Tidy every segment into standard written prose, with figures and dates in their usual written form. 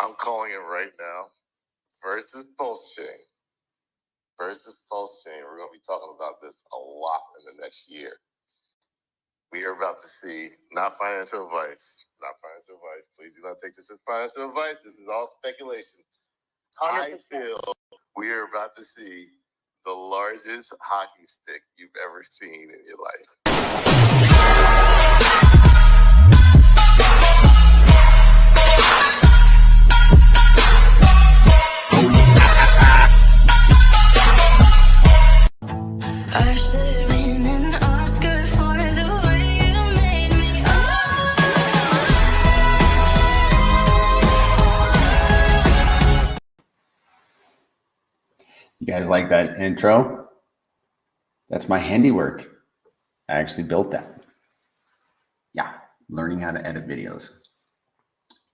I'm calling it right now. Versus pulse chain. Versus pulse chain. We're going to be talking about this a lot in the next year. We are about to see, not financial advice. Please do not take this as financial advice. This is all speculation. 100%. I feel we are about to see the largest hockey stick you've ever seen in your life. You guys like that intro? That's my handiwork. I actually built that. Yeah, learning how to edit videos.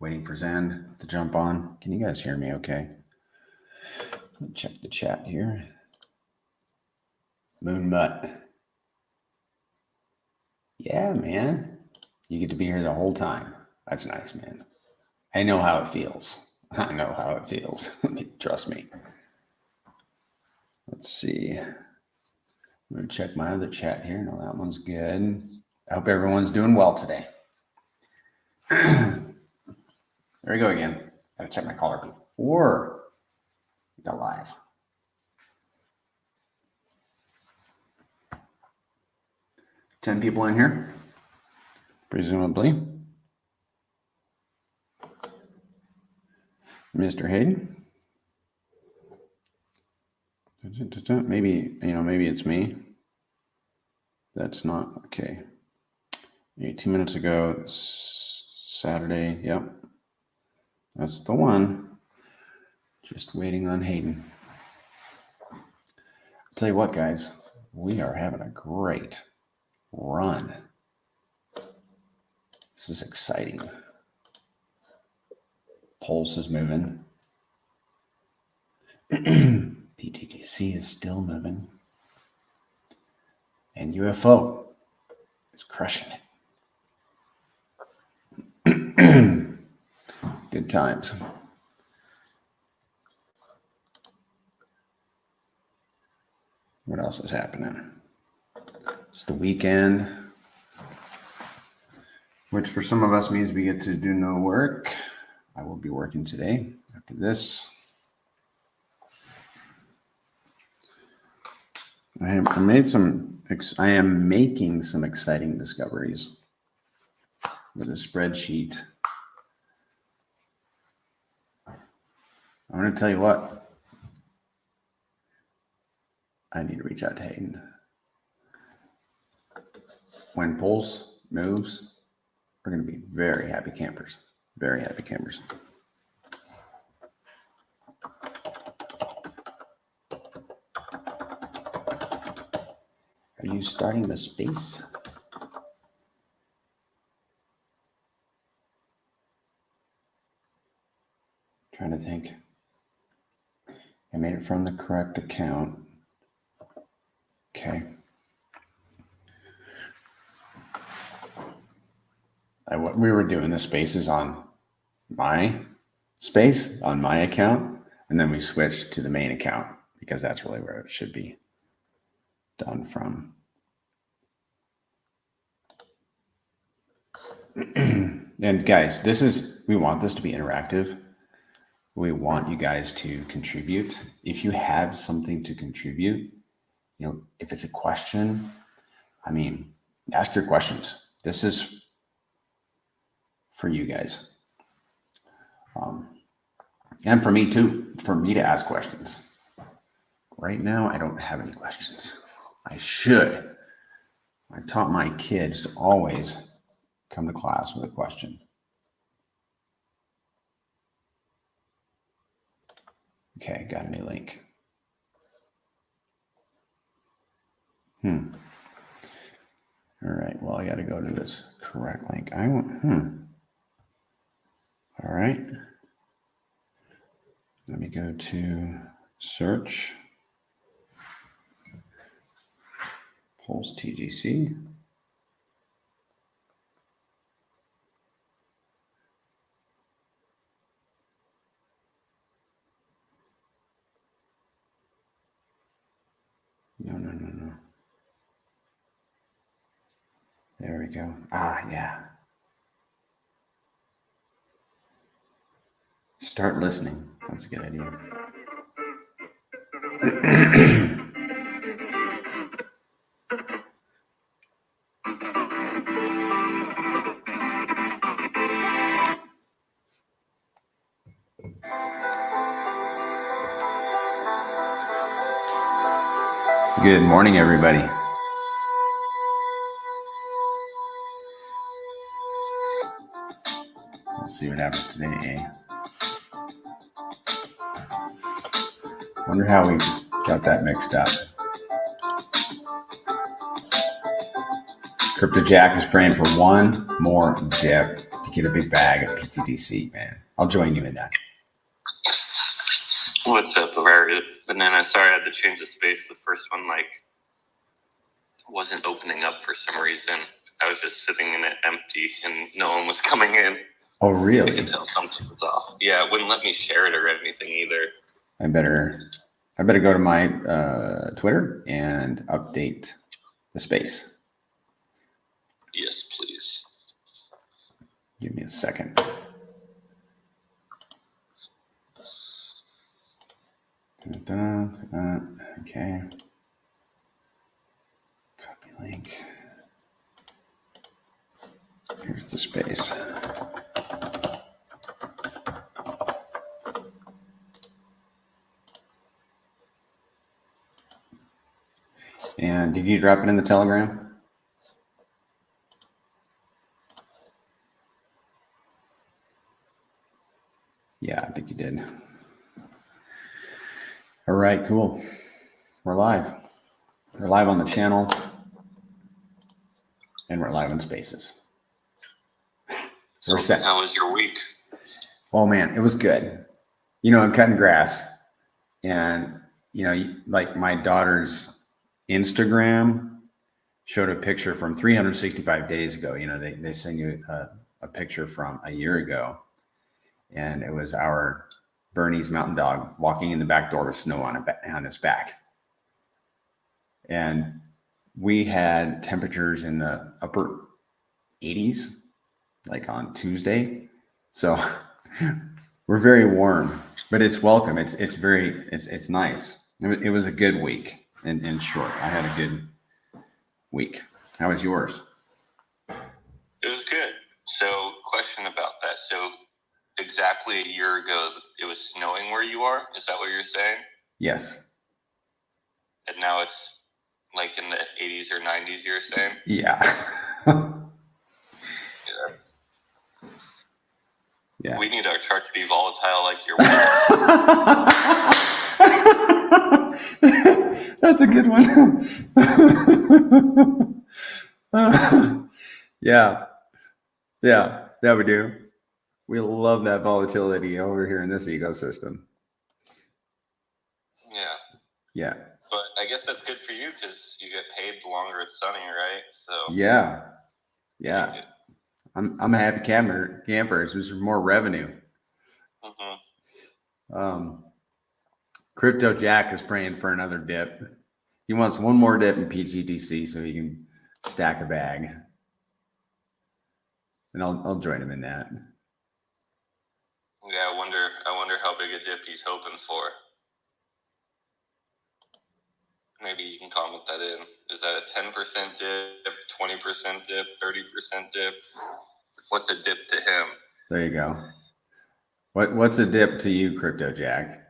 Waiting for Zen to jump on. Can you guys hear me okay? Let's check the chat here. Moon Mutt. Yeah, man. You get to be here the whole time. That's nice, man. I know how it feels. I know how it feels. Trust me. Let's see. I'm going to check my other chat here. No, that one's good. I hope everyone's doing well today. There we go again. Got to check my caller before we go live. Ten people in here, presumably. Mr. Hayden. Maybe, maybe it's me. That's not okay. 18 minutes ago, Saturday. Yep. That's the one. Just waiting on Hayden. I'll tell you what, guys, we are having a great run. This is exciting. Pulse is moving. pTGC is still moving. And UFO is crushing it. Good times. What else is happening? It's the weekend, which for some of us means we get to do no work. I will be working today after this. I am making some exciting discoveries with a spreadsheet. I'm going to tell you what. I need to reach out to Hayden. When Pulse moves, we're going to be very happy campers. Very happy campers. Are you starting the space? Trying to think. I made it from the correct account. Okay. We were doing the spaces on my space, on my account, and then we switched to the main account because that's really where it should be done from. And guys, we want this to be interactive. We want you guys to contribute. If you have something to contribute, if it's a question, ask your questions. This is for you guys. And for me too, for me to ask questions. Right now, I don't have any questions. I should. I taught my kids to always come to class with a question. Okay, got a new link. All right, well, I got to go to this correct link. All right. Let me go to search. Pulse TGC. No. There we go. Ah, yeah. Start listening. That's a good idea. Good morning, everybody. Let's see what happens today. Wonder how we got that mixed up. Crypto Jack is praying for one more dip to get a big bag of pTGC, man. I'll join you in that. What's up, Larry? Banana? Sorry, I had to change the space. The first one, wasn't opening up for some reason. I was just sitting in it empty, and no one was coming in. Oh, really? I could tell something was off. Yeah, it wouldn't let me share it or anything either. I better go to my Twitter and update the space. Yes, please. Give me a second. Okay. Copy link. Here's the space. And did you drop it in the Telegram? Yeah, I think you did. All right, cool. We're live. We're live on the channel. And we're live on Spaces. So we're set. How was your week? Oh, man, it was good. You know, I'm cutting grass. And, you know, like my daughter's Instagram showed a picture from 365 days ago. You know, they send you a picture from a year ago. And it was our Bernese mountain dog walking in the back door with snow on his back. And we had temperatures in the upper 80s, like on Tuesday. So we're very warm, but it's welcome. It's nice. It was a good week in short. I had a good week. How was yours? It was good. So, question about that. So, exactly a year ago, it was snowing where you are? Is that what you're saying? Yes. And now it's like in the 80s or 90s, you're saying? Yeah. Yeah. We need our chart to be volatile like your That's a good one. Yeah, we do. We love that volatility over here in this ecosystem. Yeah. But I guess that's good for you because you get paid the longer it's sunny, right? So yeah. I'm a happy camper. There's more revenue. Mm-hmm. Crypto Jack is praying for another dip. He wants one more dip in pTGC so he can stack a bag. And I'll join him in that. Yeah, I wonder how big a dip he's hoping for. Maybe you can comment that in. Is that a 10% dip, 20% dip, 30% dip? What's a dip to him? There you go. What's a dip to you, Crypto Jack?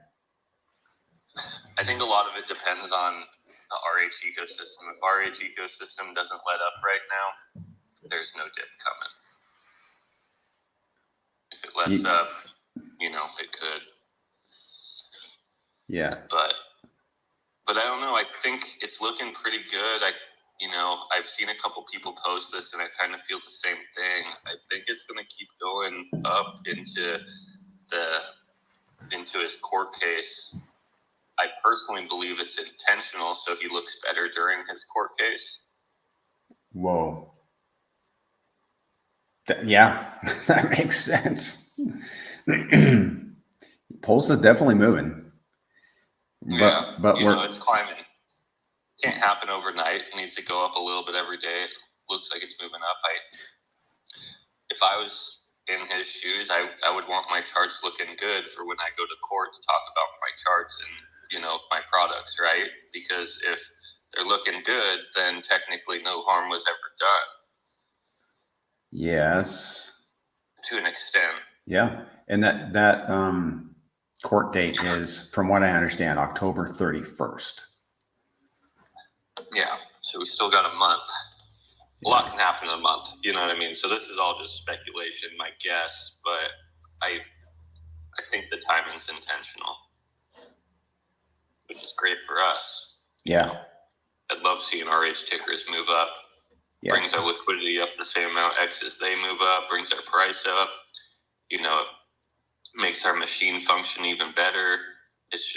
I think a lot of it depends on the RH ecosystem. If RH ecosystem doesn't let up right now, there's no dip coming. If it lets up, you know, it could. Yeah. But I don't know. I think it's looking pretty good. I've seen a couple people post this, and I kind of feel the same thing. I think it's going to keep going up into his court case. I personally believe it's intentional, so he looks better during his court case. Whoa. Yeah, that makes sense. Pulse is definitely moving. But it's climbing. can't happen overnight. It needs to go up a little bit every day. It looks like it's moving up. If I was in his shoes, I would want my charts looking good for when I go to court to talk about my charts and, my products, right? Because if they're looking good, then technically no harm was ever done. Yes. To an extent. Yeah. And that court date is, from what I understand, October 31st. Yeah. So we still got a month. A lot can happen in a month. You know what I mean? So this is all just speculation, my guess, but I think the timing's intentional, which is great for us. Yeah. I'd love seeing RH tickers move up. Yes. Brings our liquidity up the same amount. X's, they move up, brings our price up. It makes our machine function even better. It's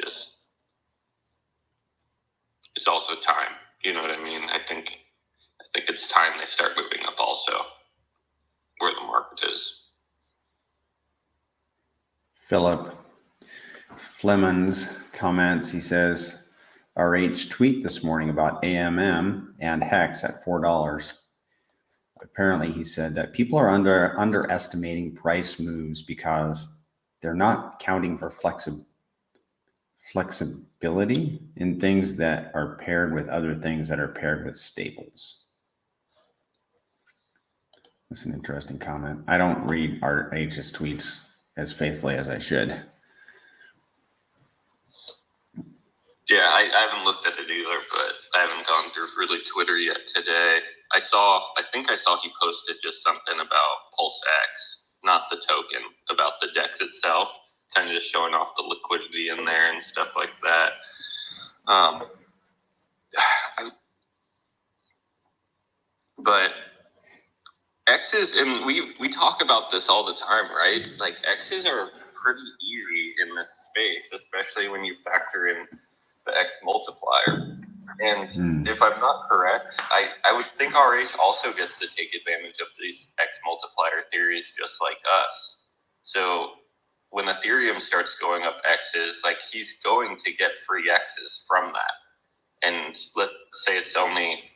also time. You know what I mean? I think it's time they start moving up also, where the market is. Philip Flemons comments, he says, RH tweet this morning about AMM and Hex at $4. Apparently, he said that people are underestimating price moves because they're not counting for flexibility in things that are paired with other things that are paired with stables. That's an interesting comment. I don't read RH's tweets as faithfully as I should. Yeah, I haven't looked at it either, but I haven't gone through really Twitter yet today. I think I saw he posted just something about Pulse X, not the token, about the DEX itself, kind of just showing off the liquidity in there and stuff like that. But X's, and we talk about this all the time, right? Like X's are pretty easy in this space, especially when you factor in the X multiplier. And if I'm not correct, I would think RH also gets to take advantage of these X multiplier theories just like us. So when Ethereum starts going up X's, like he's going to get free X's from that. And let's say it's only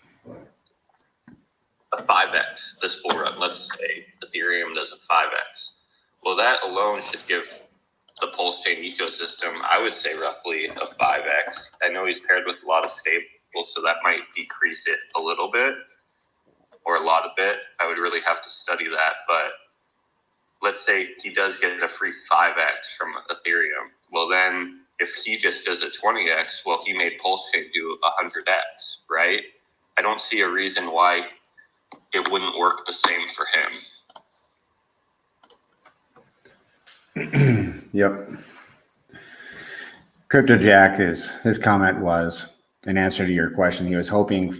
a 5X this bull run. Let's say Ethereum does a 5X. Well, that alone should give the Pulse Chain ecosystem, I would say roughly a 5X. I know he's paired with a lot of stables, so that might decrease it a little bit or a lot of bit. I would really have to study that. But let's say he does get a free 5X from Ethereum. Well, then if he just does a 20X, well, he made Pulse Chain do 100X, right? I don't see a reason why it wouldn't work the same for him. Yep. Crypto Jack, his comment was, in answer to your question, he was hoping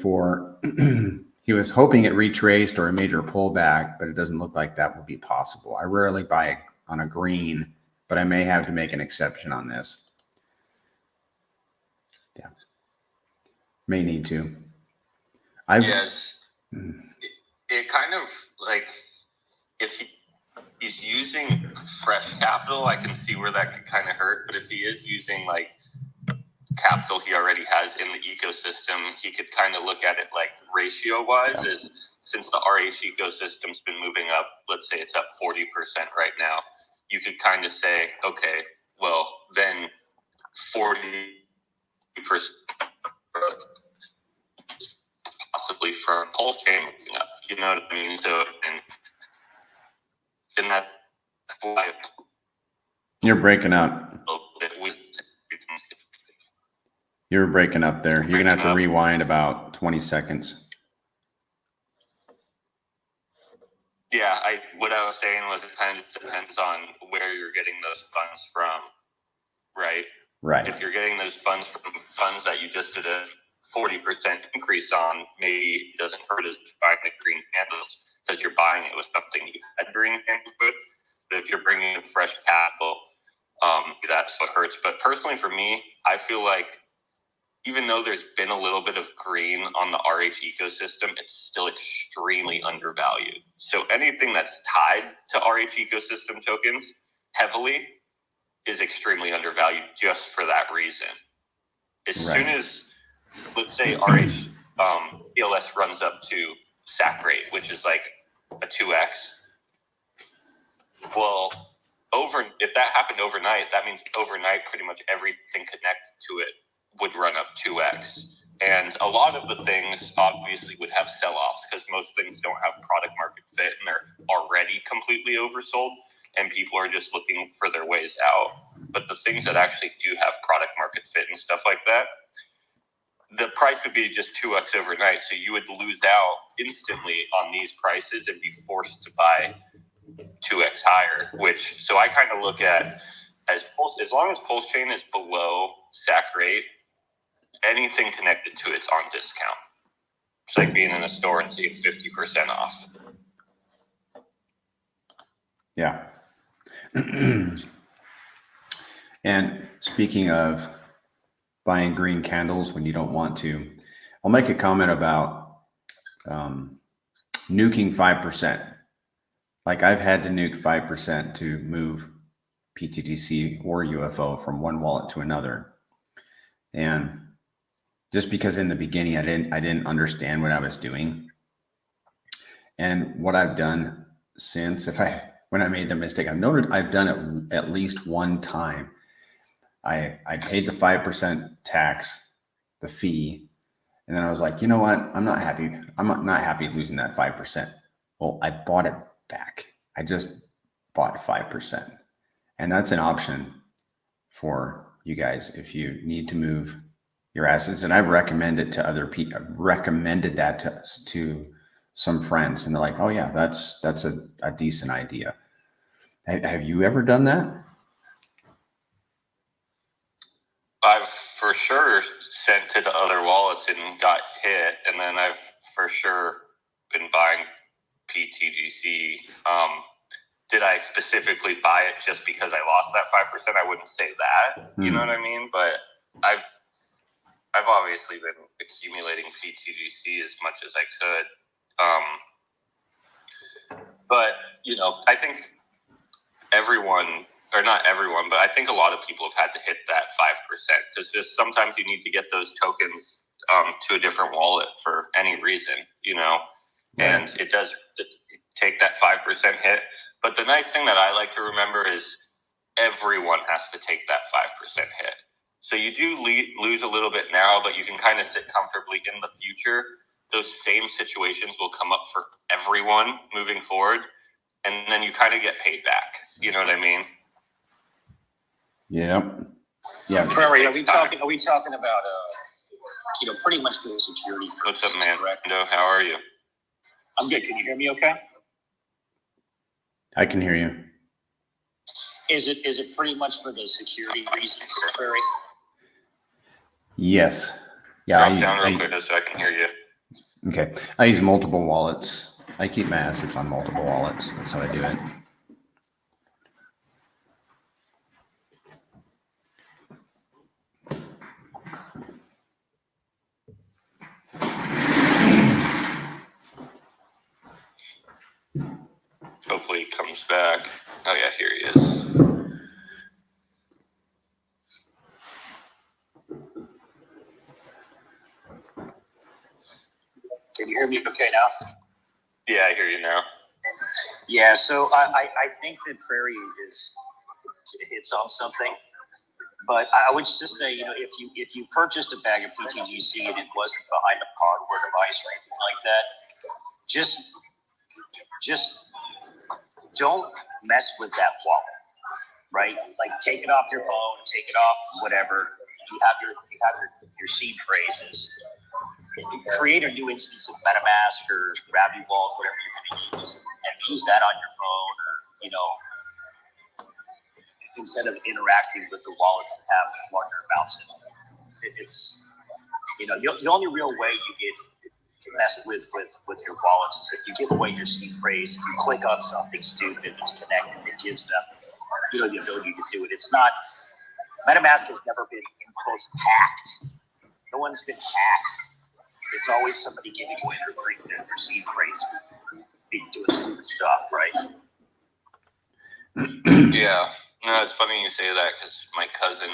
it retraced or a major pullback, but it doesn't look like that will be possible. I rarely buy it on a green, but I may have to make an exception on this. Yeah. May need to. Yes. It kind of like, if he's using fresh capital, I can see where that could kind of hurt. But if he is using like capital he already has in the ecosystem, he could kind of look at it like ratio wise, is since the RH ecosystem's been moving up, let's say it's up 40% right now, you could kind of say, okay, well then 40% possibly from Pulse Chain moving up. You know what I mean? So and that's why you're breaking up. You're breaking up there. You're gonna have to rewind about 20 seconds. Yeah, what I was saying was it kind of depends on where you're getting those funds from, right? Right. If you're getting those funds from funds that you just did a 40% increase on, maybe it doesn't hurt as buying the green candles because you're buying it with something you had green candles with. But if you're bringing in fresh capital, that's what hurts. But personally for me, I feel like even though there's been a little bit of green on the RH ecosystem, it's still extremely undervalued. So anything that's tied to RH ecosystem tokens heavily is extremely undervalued just for that reason. As soon as let's say RH ELS runs up to SAC rate, which is like a 2x. Well, if that happened overnight, that means overnight pretty much everything connected to it would run up 2x. And a lot of the things obviously would have sell-offs because most things don't have product market fit and they're already completely oversold and people are just looking for their ways out. But the things that actually do have product market fit and stuff like that, the price would be just 2x overnight. So you would lose out instantly on these prices and be forced to buy 2x higher, which, so I kind of look at as long as pulse chain is below SAC rate, anything connected to it's on discount. It's like being in a store and seeing 50% off. Yeah. And speaking of buying green candles when you don't want to, I'll make a comment about nuking 5%. Like I've had to nuke 5% to move pTGC or UFO from one wallet to another. And just because in the beginning I didn't understand what I was doing. And what I've done since, when I made the mistake, I've noted I've done it at least one time. I paid the 5% tax, the fee, and then I was like, you know what? I'm not happy. I'm not happy losing that 5%. Well, I bought it back. I just bought 5. And that's an option for you guys if you need to move your assets. And I've recommended to other people, I've recommended that to some friends, and they're like, oh yeah, that's a decent idea. Have you ever done that? I've for sure sent to the other wallets and got hit, and then I've for sure been buying pTGC. Did I specifically buy it just because I lost that 5%? I wouldn't say that. You know what I mean? But I've obviously been accumulating pTGC as much as I could. But you know, I think everyone, or not everyone, but I think a lot of people have had to hit that 5% because just sometimes you need to get those tokens to a different wallet for any reason, you know, and it does take that 5% hit. But the nice thing that I like to remember is everyone has to take that 5% hit. So you do lose a little bit now, but you can kind of sit comfortably in the future. Those same situations will come up for everyone moving forward, and then you kind of get paid back. You know what I mean? Yeah. Yeah. Prairie, are we talking about pretty much the security purposes? What's up, man? Correct? No, how are you? I'm good. Can you hear me okay? I can hear you. Is it pretty much for the security reasons, Prairie? Yes. Yeah. Drop down real quick so I can hear you. Okay. I use multiple wallets. I keep my assets on multiple wallets. That's how I do it. Hopefully he comes back. Oh yeah, here he is. Can you hear me okay now? Yeah, I hear you now. Yeah, so I think that Prairie hits on something. But I would just say, if you purchased a bag of pTGC and it wasn't behind a hardware device or anything like that, just don't mess with that wallet, right? Like take it off your phone, take it off whatever. You have your seed phrases. Create a new instance of MetaMask or Gravity Vault, whatever you're going to use, and use that on your phone, or instead of interacting with the wallets that have larger amounts in them. It's the only real way you get mess with your wallets is if you give away your seed phrase, if you click on something stupid that's connected, it gives them the ability to do it. It's not, MetaMask has never been in quotes hacked. No one's been hacked. It's always somebody giving away their seed phrase, doing stupid stuff, right? Yeah. No, it's funny you say that because my cousin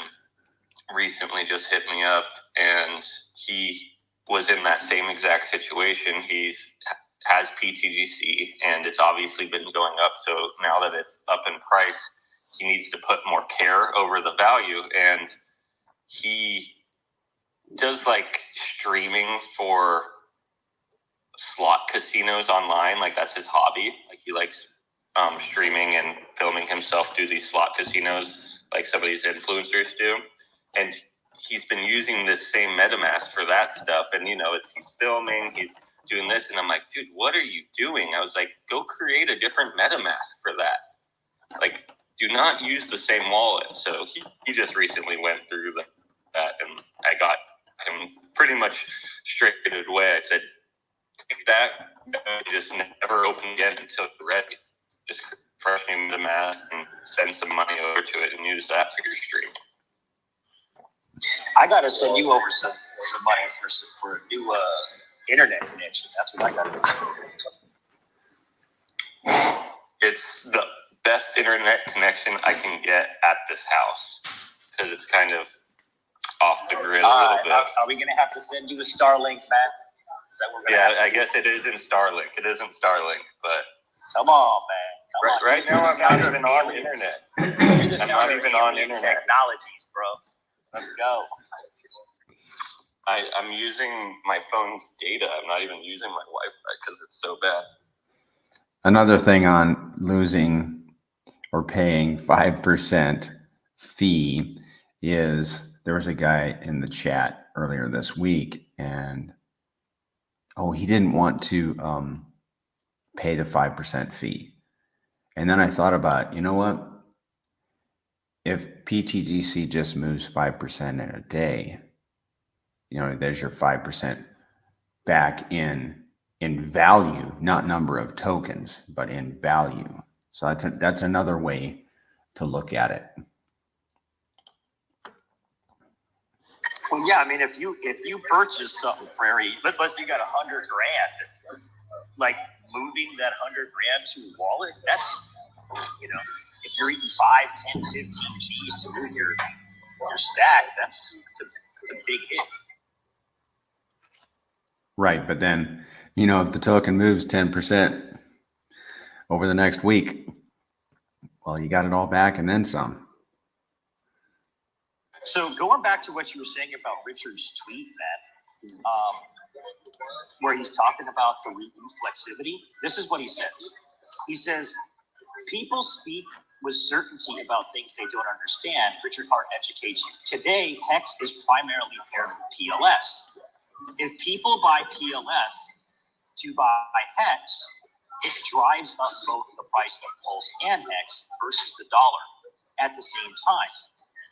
recently just hit me up, and he was in that same exact situation. Has pTGC, and it's obviously been going up. So now that it's up in price, he needs to put more care over the value, and he does like streaming for slot casinos online. Like that's his hobby. Like he likes streaming and filming himself do these slot casinos like some of these influencers do. And he's been using this same MetaMask for that stuff. And, he's filming, he's doing this. And I'm like, dude, what are you doing? I was like, go create a different MetaMask for that. Like, do not use the same wallet. So he just recently went through that, and I got him pretty much straight away. I said, take that, just never open again until you're ready. Just fresh new MetaMask and send some money over to it and use that for your stream. I gotta send you over some money for a new internet connection. That's what I gotta do. It's the best internet connection I can get at this house because it's kind of off the grid a little bit. Are we gonna have to send you a Starlink, Matt? Is that what we're gonna have to do? I guess it isn't Starlink. It isn't Starlink, but come on, man. Come on. Right now, I'm not even on the internet. I'm not even on internet technologies, bro. Let's go. I'm using my phone's data. I'm not even using my Wi-Fi because it's so bad. Another thing on losing or paying 5% fee is there was a guy in the chat earlier this week, and he didn't want to pay the 5% fee. And then I thought about, you know what? If pTGC just moves 5% in a day, there's your 5% back in value, not number of tokens, but in value. So that's another way to look at it. Well, yeah, I mean, if you purchase something, Prairie, let's say you got $100,000, like moving that $100,000 to a wallet, that's, if you're eating 5, 10, 15 G's to move your stack, that's a big hit. Right, but then, if the token moves 10% over the next week, well, you got it all back and then some. So going back to what you were saying about Richard's tweet, Matt, where he's talking about the reflexivity, this is what he says. He says, people speak with certainty about things they don't understand. Richard Hart educates you. Today, Hex is primarily paired with PLS. If people buy PLS to buy Hex, it drives up both the price of Pulse and Hex versus the dollar at the same time.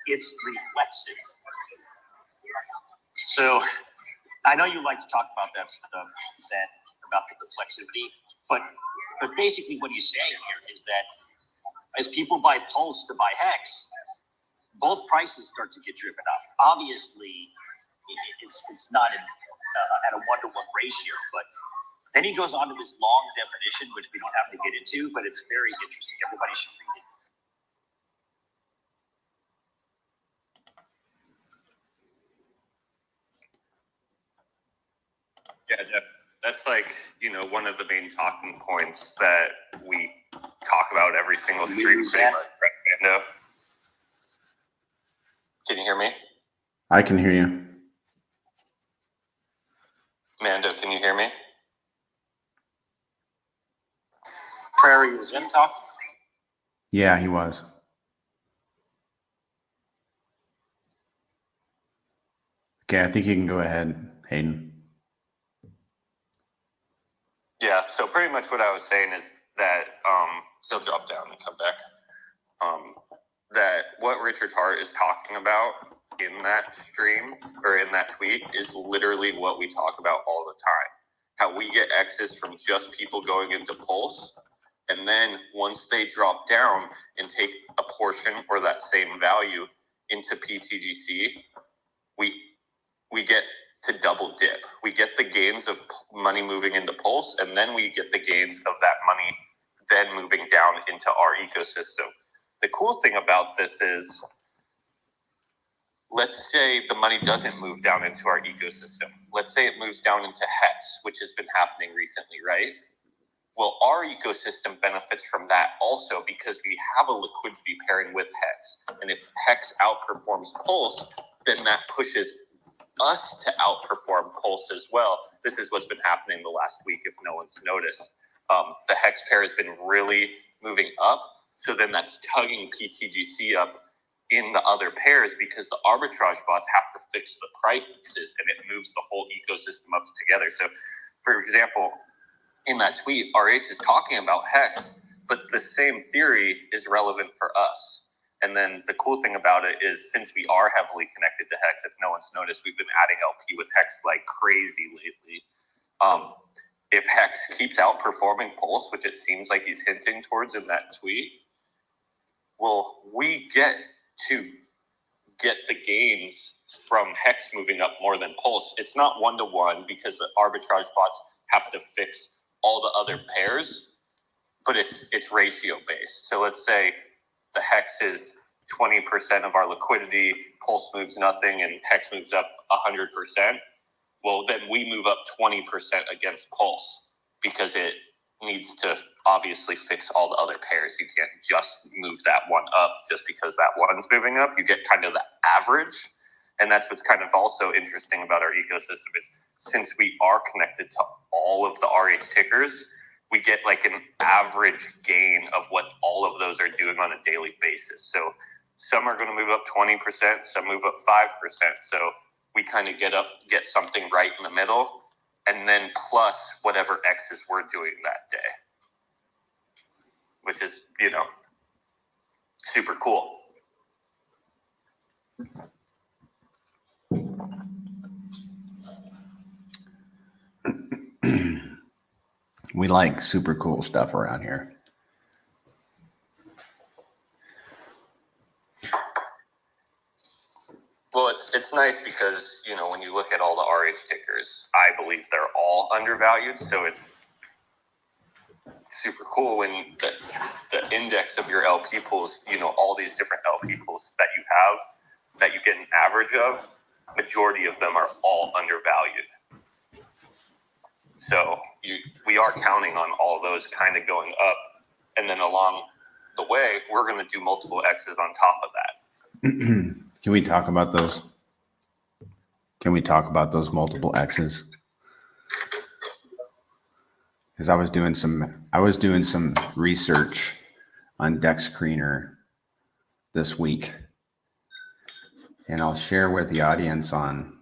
It's reflexive. So I know you like to talk about that stuff, Zed, about the reflexivity, but basically what he's saying here is that as people buy Pulse to buy Hex, both prices start to get driven up. Obviously, it's not at a 1-to-1 ratio, but then he goes on to this long definition, which we don't have to get into, but it's very interesting. Everybody should read it. Yeah, Jeff, that's like, one of the main talking points that we talk about every single stream. Mando, can you hear me? I can hear you. Mando, can you hear me? Prairie was in talk. Yeah, he was. Okay, I think you can go ahead, Hayden. Yeah, so pretty much what I was saying is that he'll drop down and come back. That what Richard Hart is talking about in that stream or in that tweet is literally what we talk about all the time. How we get X's from just people going into Pulse, and then once they drop down and take a portion or that same value into pTGC, we get to double dip. We get the gains of money moving into Pulse, and then we get the gains of that money then moving down into our ecosystem. The cool thing about this is let's say the money doesn't move down into our ecosystem. Let's say it moves down into HEX, which has been happening recently, right? Well, our ecosystem benefits from that also because we have a liquidity pairing with HEX. And if HEX outperforms Pulse, then that pushes us to outperform Pulse as well. This is what's been happening the last week, if no one's noticed. The HEX pair has been really moving up. So then that's tugging pTGC up in the other pairs because the arbitrage bots have to fix the prices and it moves the whole ecosystem up together. So, for example, in that tweet, RH is talking about HEX, but the same theory is relevant for us. And then the cool thing about it is, since we are heavily connected to HEX, if no one's noticed, we've been adding LP with HEX like crazy lately. If HEX keeps outperforming Pulse, which it seems like he's hinting towards in that tweet, well, we get to get the gains from HEX moving up more than Pulse. It's not one-to-one because the arbitrage bots have to fix all the other pairs, but it's ratio based. So let's say the HEX is 20% of our liquidity, Pulse moves nothing, and HEX moves up 100%. Well, then we move up 20% against Pulse because it needs to obviously fix all the other pairs. You can't just move that one up just because that one's moving up. You get kind of the average. And that's what's kind of also interesting about our ecosystem is since we are connected to all of the RH tickers, we get like an average gain of what all of those are doing on a daily basis. So some are going to move up 20%, some move up 5%. So we kind of get something right in the middle, and then plus whatever X's we're doing that day, which is, super cool. We like super cool stuff around here. Well, it's nice because, when you look at all the RH tickers, I believe they're all undervalued. So it's super cool when the index of your LP pools, all these different LP pools that you have, that you get an average of, majority of them are all undervalued. So we are counting on all those kind of going up. And then along the way, we're going to do multiple X's on top of that. Can we talk about those? Can we talk about those multiple X's? Because I was doing some research on Dex Screener this week, and I'll share with the audience on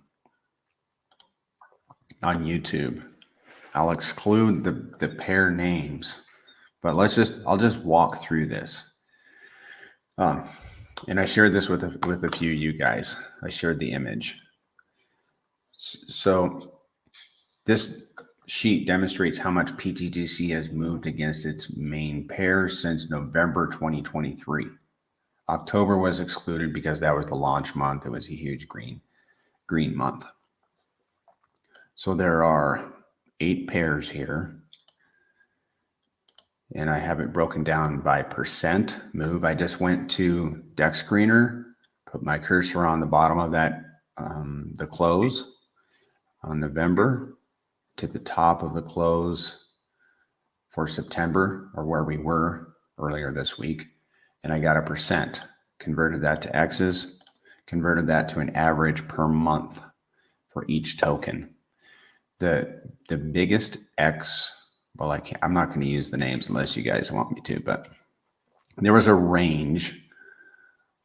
YouTube. I'll exclude the pair names, but I'll just walk through this. And I shared this with a few of you guys. I shared the image. So this sheet demonstrates how much pTGC has moved against its main pair since November 2023. October was excluded because that was the launch month. It was a huge green month. So there are 8 pairs here. And I have it broken down by percent move. I just went to Dex Screener, put my cursor on the bottom of that, the close on November to the top of the close for September, or where we were earlier this week. And I got a percent, converted that to X's, converted that to an average per month for each token. The biggest X, well, I'm not going to use the names unless you guys want me to, but there was a range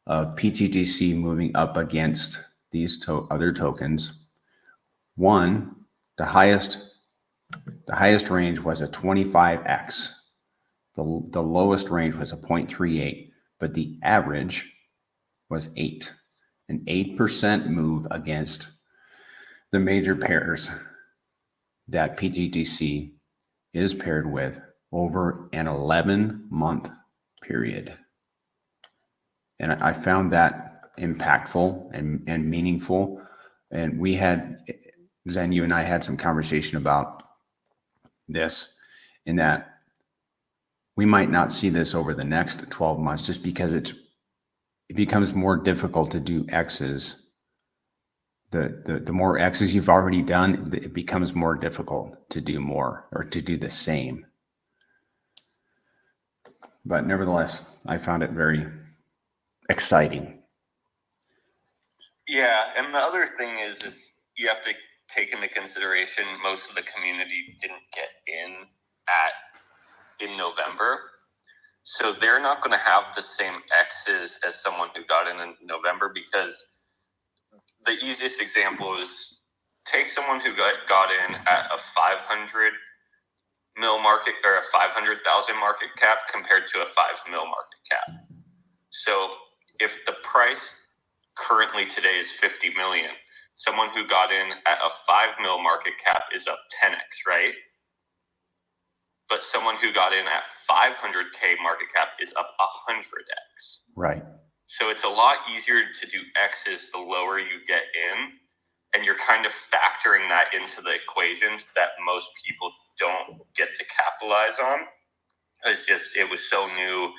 of pTGC moving up against these other tokens. One, the highest range was a 25x. The lowest range was a 0.38, but the average was 8. An 8% move against the major pairs that pTGC is paired with over an 11-month period. And I found that impactful and meaningful. And we had, Zen, you and I had some conversation about this, in that we might not see this over the next 12 months just because it becomes more difficult to do X's the more X's you've already done, it becomes more difficult to do more or to do the same. But nevertheless, I found it very exciting. Yeah, and the other thing is you have to take into consideration most of the community didn't get in November. So they're not going to have the same X's as someone who got in November, because the easiest example is take someone who got in at a 500 mil market or a 500,000 market cap compared to a 5 mil market cap. So if the price currently today is 50 million, someone who got in at a 5 mil market cap is up 10x, right? But someone who got in at 500K market cap is up 100x. Right. So it's a lot easier to do X's the lower you get in, and you're kind of factoring that into the equations that most people don't get to capitalize on. It was so new.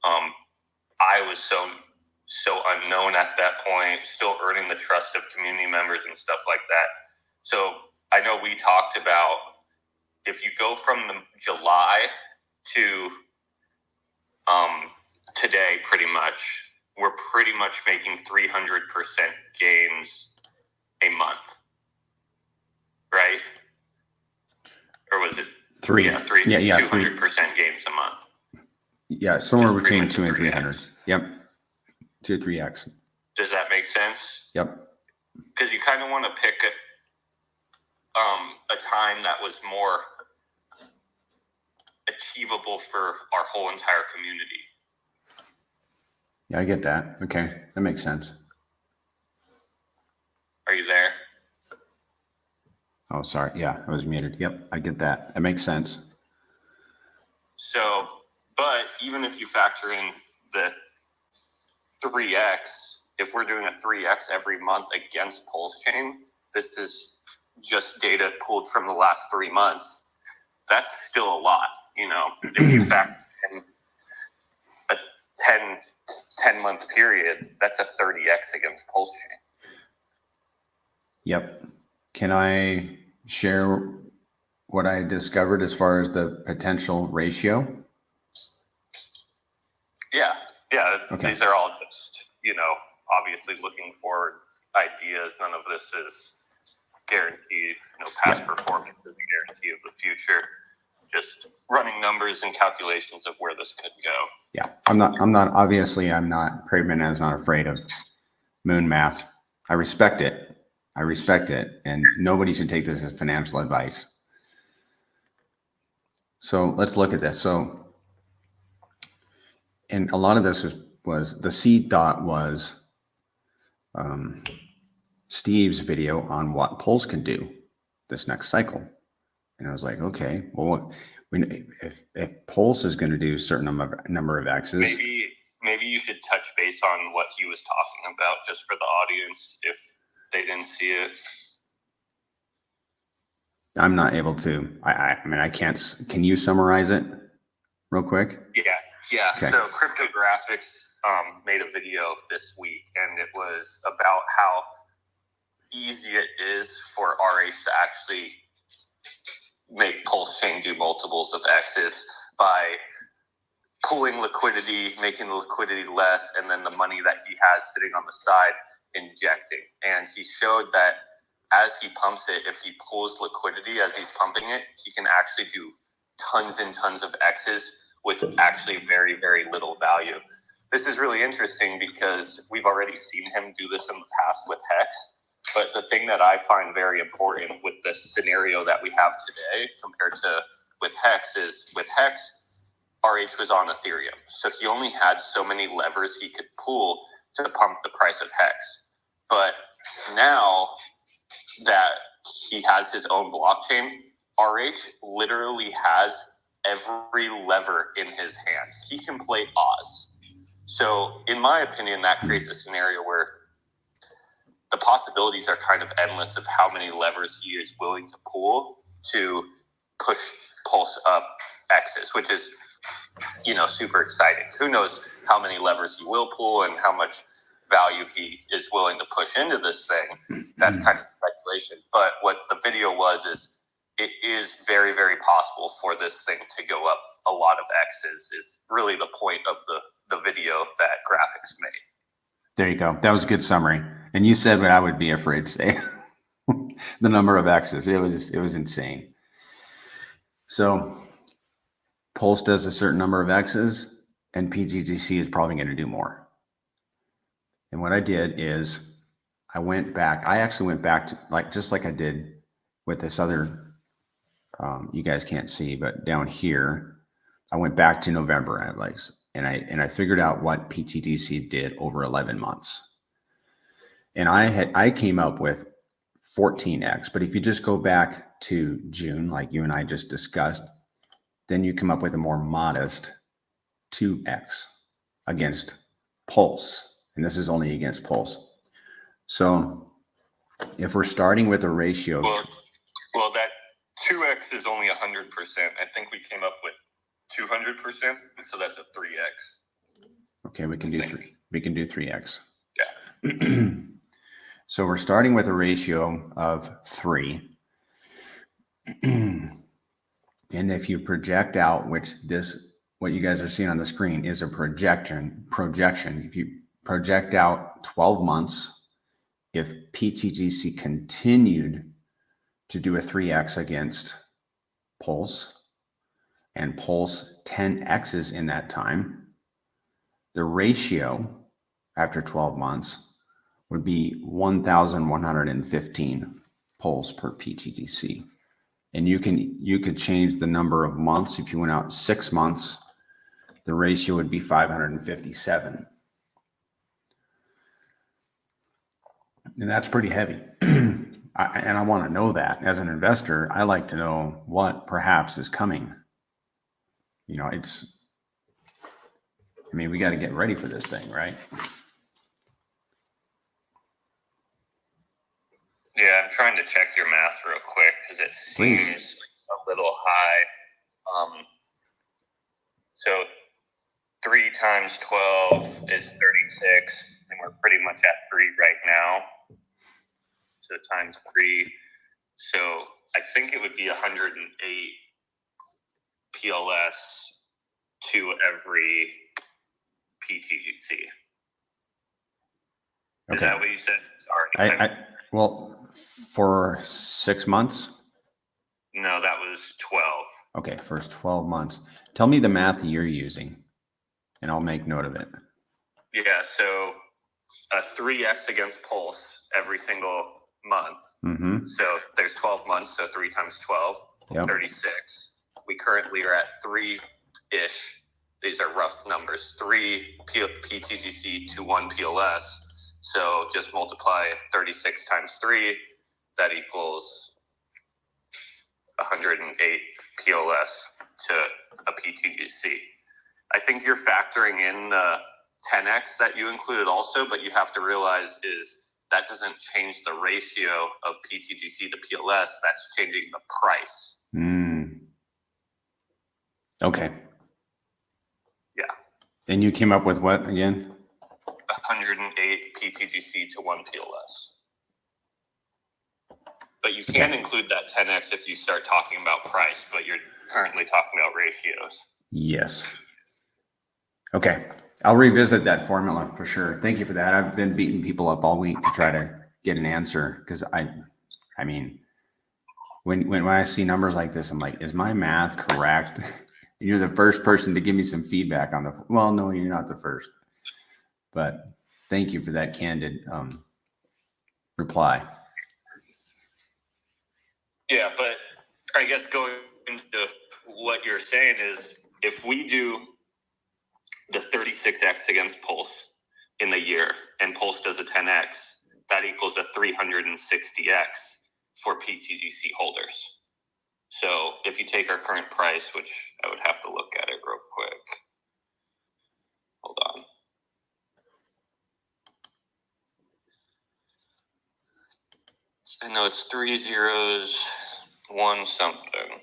I was so unknown at that point, still earning the trust of community members and stuff like that. So I know we talked about, if you go from the July to today, we're pretty much making 300% gains a month, right? Or was it three? Yeah, 200% gains a month. Yeah, somewhere Just between 300 2 and 300. 3x. Yep, 2 or 3x. Does that make sense? Yep. Because you kind of want to pick a time that was more achievable for our whole entire community. Yeah, I get that. Okay, that makes sense. Are you there? Oh, sorry. Yeah, I was muted. Yep, I get that. That makes sense. So, but even if you factor in the 3x, if we're doing a 3x every month against Pulse Chain, this is just data pulled from the last 3 months. That's still a lot, you know. If you factor in a 10-month period, that's a 30x against Pulse Chain. Yep. Can I share what I discovered as far as the potential ratio? Yeah. Okay. These are all just, you know, obviously looking forward ideas. None of this is guaranteed. No past performance is a guarantee of the future. Just running numbers and calculations of where this could go. Yeah, I'm not obviously I'm not, Pradman is not afraid of moon math. I respect it. And nobody should take this as financial advice. So let's look at this. So, and a lot of this was the seed thought was Steve's video on what Pulse can do this next cycle. And I was like, okay, well, if Pulse is going to do a certain number of X's. Maybe you should touch base on what he was talking about just for the audience if they didn't see it. I'm not able to. I mean, I can't. Can you summarize it real quick? Yeah. Okay. So Cryptographics made a video this week, and it was about how easy it is for RH to actually make Pulse Chain do multiples of X's by pulling liquidity, making the liquidity less, and then the money that he has sitting on the side injecting. And he showed that as he pumps it, if he pulls liquidity as he's pumping it, he can actually do tons and tons of X's with actually very, very little value. This is really interesting because we've already seen him do this in the past with Hex. But the thing that I find very important with this scenario that we have today compared to with Hex is with Hex, RH was on Ethereum. So he only had so many levers he could pull to pump the price of Hex. But now that he has his own blockchain, RH literally has every lever in his hands. He can play Oz. So in my opinion, that creates a scenario where the possibilities are kind of endless of how many levers he is willing to pull to push Pulse up X's, which is, you know, super exciting. Who knows how many levers he will pull and how much value he is willing to push into this thing. That's kind of speculation. But what the video was is it is very, very possible for this thing to go up a lot of X's is really the point of the video that Graphics made. There you go. That was a good summary. And you said what I would be afraid to say. The number of X's. It was insane. So Pulse does a certain number of X's, and pTGC is probably going to do more. And what I did is I actually went back to just like I did with this other, you guys can't see, but down here, I went back to November and I figured out what pTGC did over 11 months. And I came up with 14x, but if you just go back to June, like you and I just discussed, then you come up with a more modest 2x against Pulse. And this is only against Pulse. So if we're starting with a ratio. Well, that 2x is only 100%. I think we came up with 200%. So that's a 3x. Okay, we can do 3x. Yeah. So we're starting with a ratio of 3. And if you project out, what you guys are seeing on the screen is a projection. If you project out 12 months, if pTGC continued to do a 3x against Pulse and Pulse 10x's in that time, the ratio after 12 months would be 1,115 Pulse per pTGC. And you could change the number of months. If you went out 6 months, the ratio would be 557. And that's pretty heavy. And I want to know that as an investor. I like to know what perhaps is coming. We got to get ready for this thing, right? Yeah, I'm trying to check your math real quick because it seems a little high. So 3 times 12 is 36, and we're pretty much at 3 right now. So times 3. So I think it would be 108 PLS to every pTGC. Okay. Is that what you said? Sorry. Well, for 6 months? No, that was 12. Okay, first 12 months. Tell me the math that you're using, and I'll make note of it. Yeah, so a 3x against Pulse every single month. Mm-hmm. So there's 12 months, so 3 times 12, Yep. 36. We currently are at 3-ish. These are rough numbers. 3 pTGC to 1 PLS. So just multiply 36 times 3. That equals 108 PLS to a pTGC. I think you're factoring in the 10x that you included also, but you have to realize is that doesn't change the ratio of pTGC to PLS. That's changing the price. Okay. Yeah. And you came up with what again? 108 pTGC to 1 PLS. But you can include that 10x if you start talking about price, but you're currently talking about ratios. Yes. Okay. I'll revisit that formula for sure. Thank you for that. I've been beating people up all week to try to get an answer because I mean, when I see numbers like this, I'm like, is my math correct? You're the first person to give me some feedback on well, no, you're not the first, but thank you for that candid reply. Yeah, but I guess going into what you're saying is if we do the 36x against Pulse in the year and Pulse does a 10x, that equals a 360x for pTGC holders. So if you take our current price, which I would have to look at it real quick. Hold on. I know it's 3 zeros, 1 something.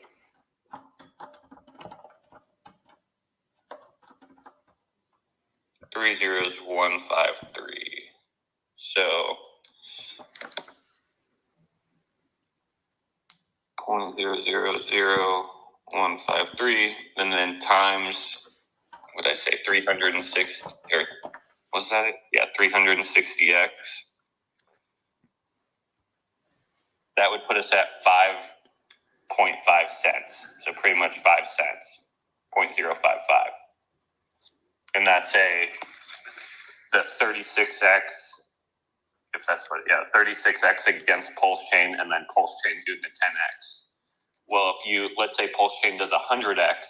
Three zeros, 153. 0.000153, and then times, what did I say, 360, or was that it? Yeah, 360x. That would put us at 5.5 cents. So pretty much 5 cents, 0.055. And that's the 36x, if that's what, 36x against pulse chain, and then pulse chain doing the 10x. Well, if let's say pulse chain does 100x,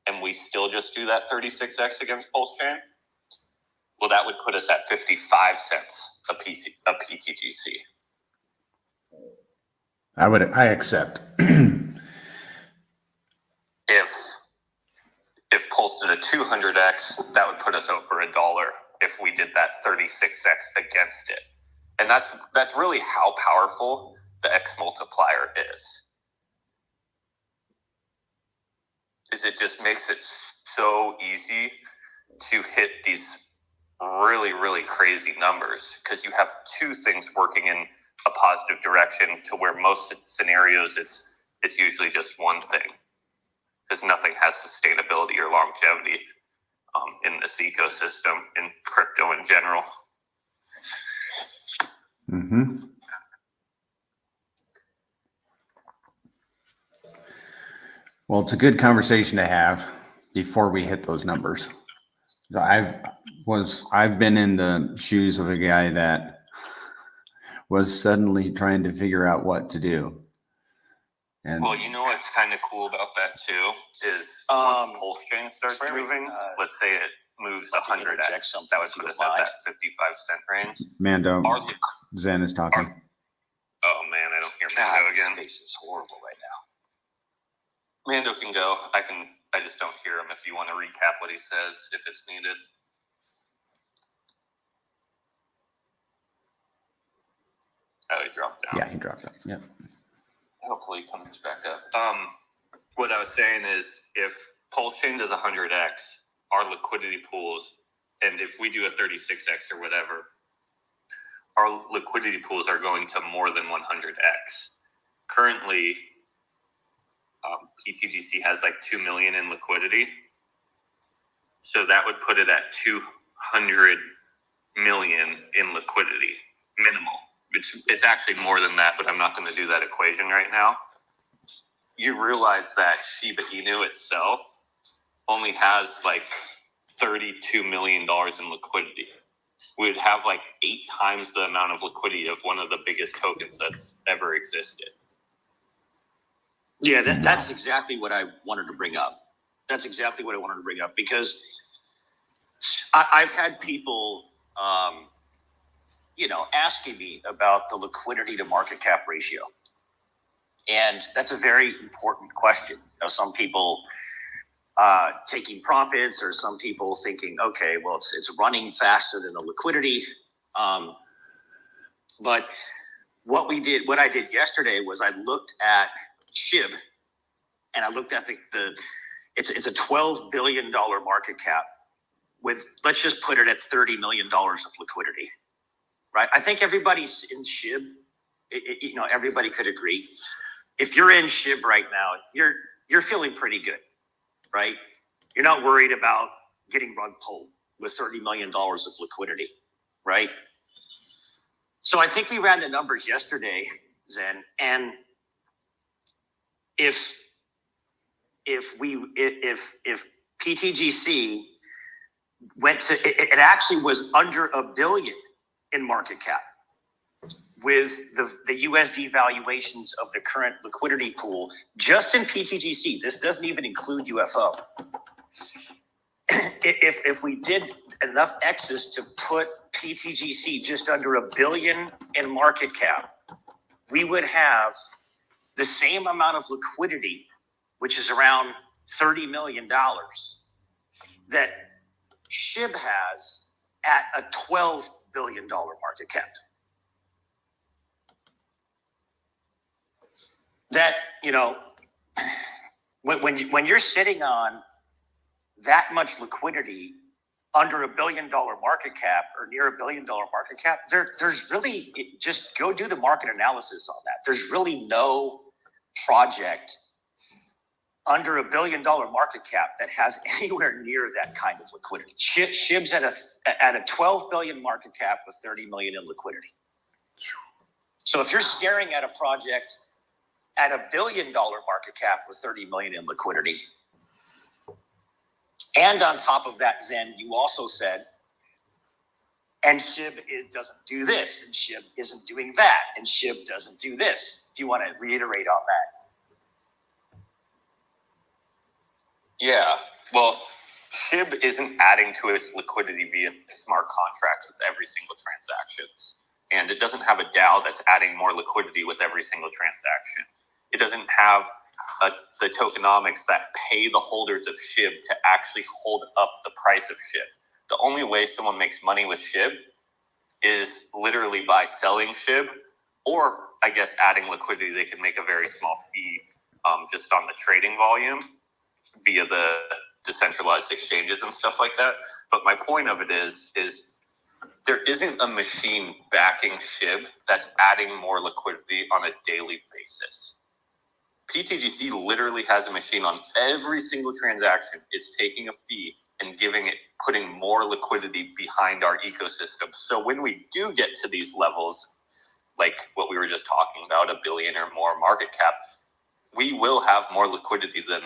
and we still just do that 36x against pulse chain, well, that would put us at 55 cents a pTGC. I accept. If Pulse did a 200x, that would put us over $1 if we did that 36x against it. And that's really how powerful the X multiplier is it just makes it so easy to hit these really, really crazy numbers, because you have two things working in a positive direction, to where most scenarios it's usually just one thing, because nothing has sustainability or longevity in this ecosystem, in crypto in general. Mm-hmm. Well, it's a good conversation to have before we hit those numbers. So I've been in the shoes of a guy that was suddenly trying to figure out what to do. And well, you know what's kind of cool about that too is once pulse chain starts moving, let's say it moves 100x, that would put us at that 55-cent range. Mando, Zen is talking. Oh man, I don't hear Mando again. This space is horrible right now. Mando can go. I just don't hear him. If you want to recap what he says, if it's needed. Oh, he dropped down. Yeah, he dropped out. Yep. Hopefully he comes back up. What I was saying is, if Pulse Chain does 100x, our liquidity pools, and if we do a 36x or whatever, our liquidity pools are going to more than 100x. Currently, pTGC has like 2 million in liquidity. So that would put it at 200 million in liquidity, minimal. It's actually more than that, but I'm not going to do that equation right now. You realize that Shiba Inu itself only has like $32 million in liquidity. We would have like 8 times the amount of liquidity of one of the biggest tokens that's ever existed. Yeah, that's exactly what I wanted to bring up. Because I've had people, asking me about the liquidity to market cap ratio. And that's a very important question. Some people taking profits, or some people thinking, okay, well, it's running faster than the liquidity. But what I did yesterday was I looked at SHIB, and I looked at it's a $12 billion market cap with, let's just put it at $30 million of liquidity, right? I think everybody's in SHIB. Everybody could agree. If you're in SHIB right now, you're feeling pretty good, right? You're not worried about getting rug pulled with $30 million of liquidity, right? So I think we ran the numbers yesterday, Zen, and if pTGC went to, it actually was under $1 billion in market cap with the USD valuations of the current liquidity pool just in pTGC. This doesn't even include UFO. If we did enough X's to put pTGC just under $1 billion in market cap, we would have the same amount of liquidity, which is around $30 million, that SHIB has at a $12 billion market cap. That, when you're sitting on that much liquidity under $1 billion market cap, or near $1 billion market cap, there's really, just go do the market analysis on that. There's really no project under $1 billion market cap that has anywhere near that kind of liquidity. SHIB's at a 12 billion market cap with 30 million in liquidity. So if you're staring at a project at $1 billion market cap with 30 million in liquidity, and on top of that, Zen, you also said, and SHIB doesn't do this, and SHIB isn't doing that, and SHIB doesn't do this. Do you want to reiterate on that? Yeah, well, SHIB isn't adding to its liquidity via smart contracts with every single transaction. And it doesn't have a DAO that's adding more liquidity with every single transaction. It doesn't have the tokenomics that pay the holders of SHIB to actually hold up the price of SHIB. The only way someone makes money with SHIB is literally by selling SHIB, or I guess adding liquidity. They can make a very small fee just on the trading volume via the decentralized exchanges and stuff like that. But my point of it is there isn't a machine backing SHIB that's adding more liquidity on a daily basis. pTGC literally has a machine on every single transaction. It's taking a fee and putting more liquidity behind our ecosystem. So when we do get to these levels, like what we were just talking about, $1 billion or more market cap, we will have more liquidity than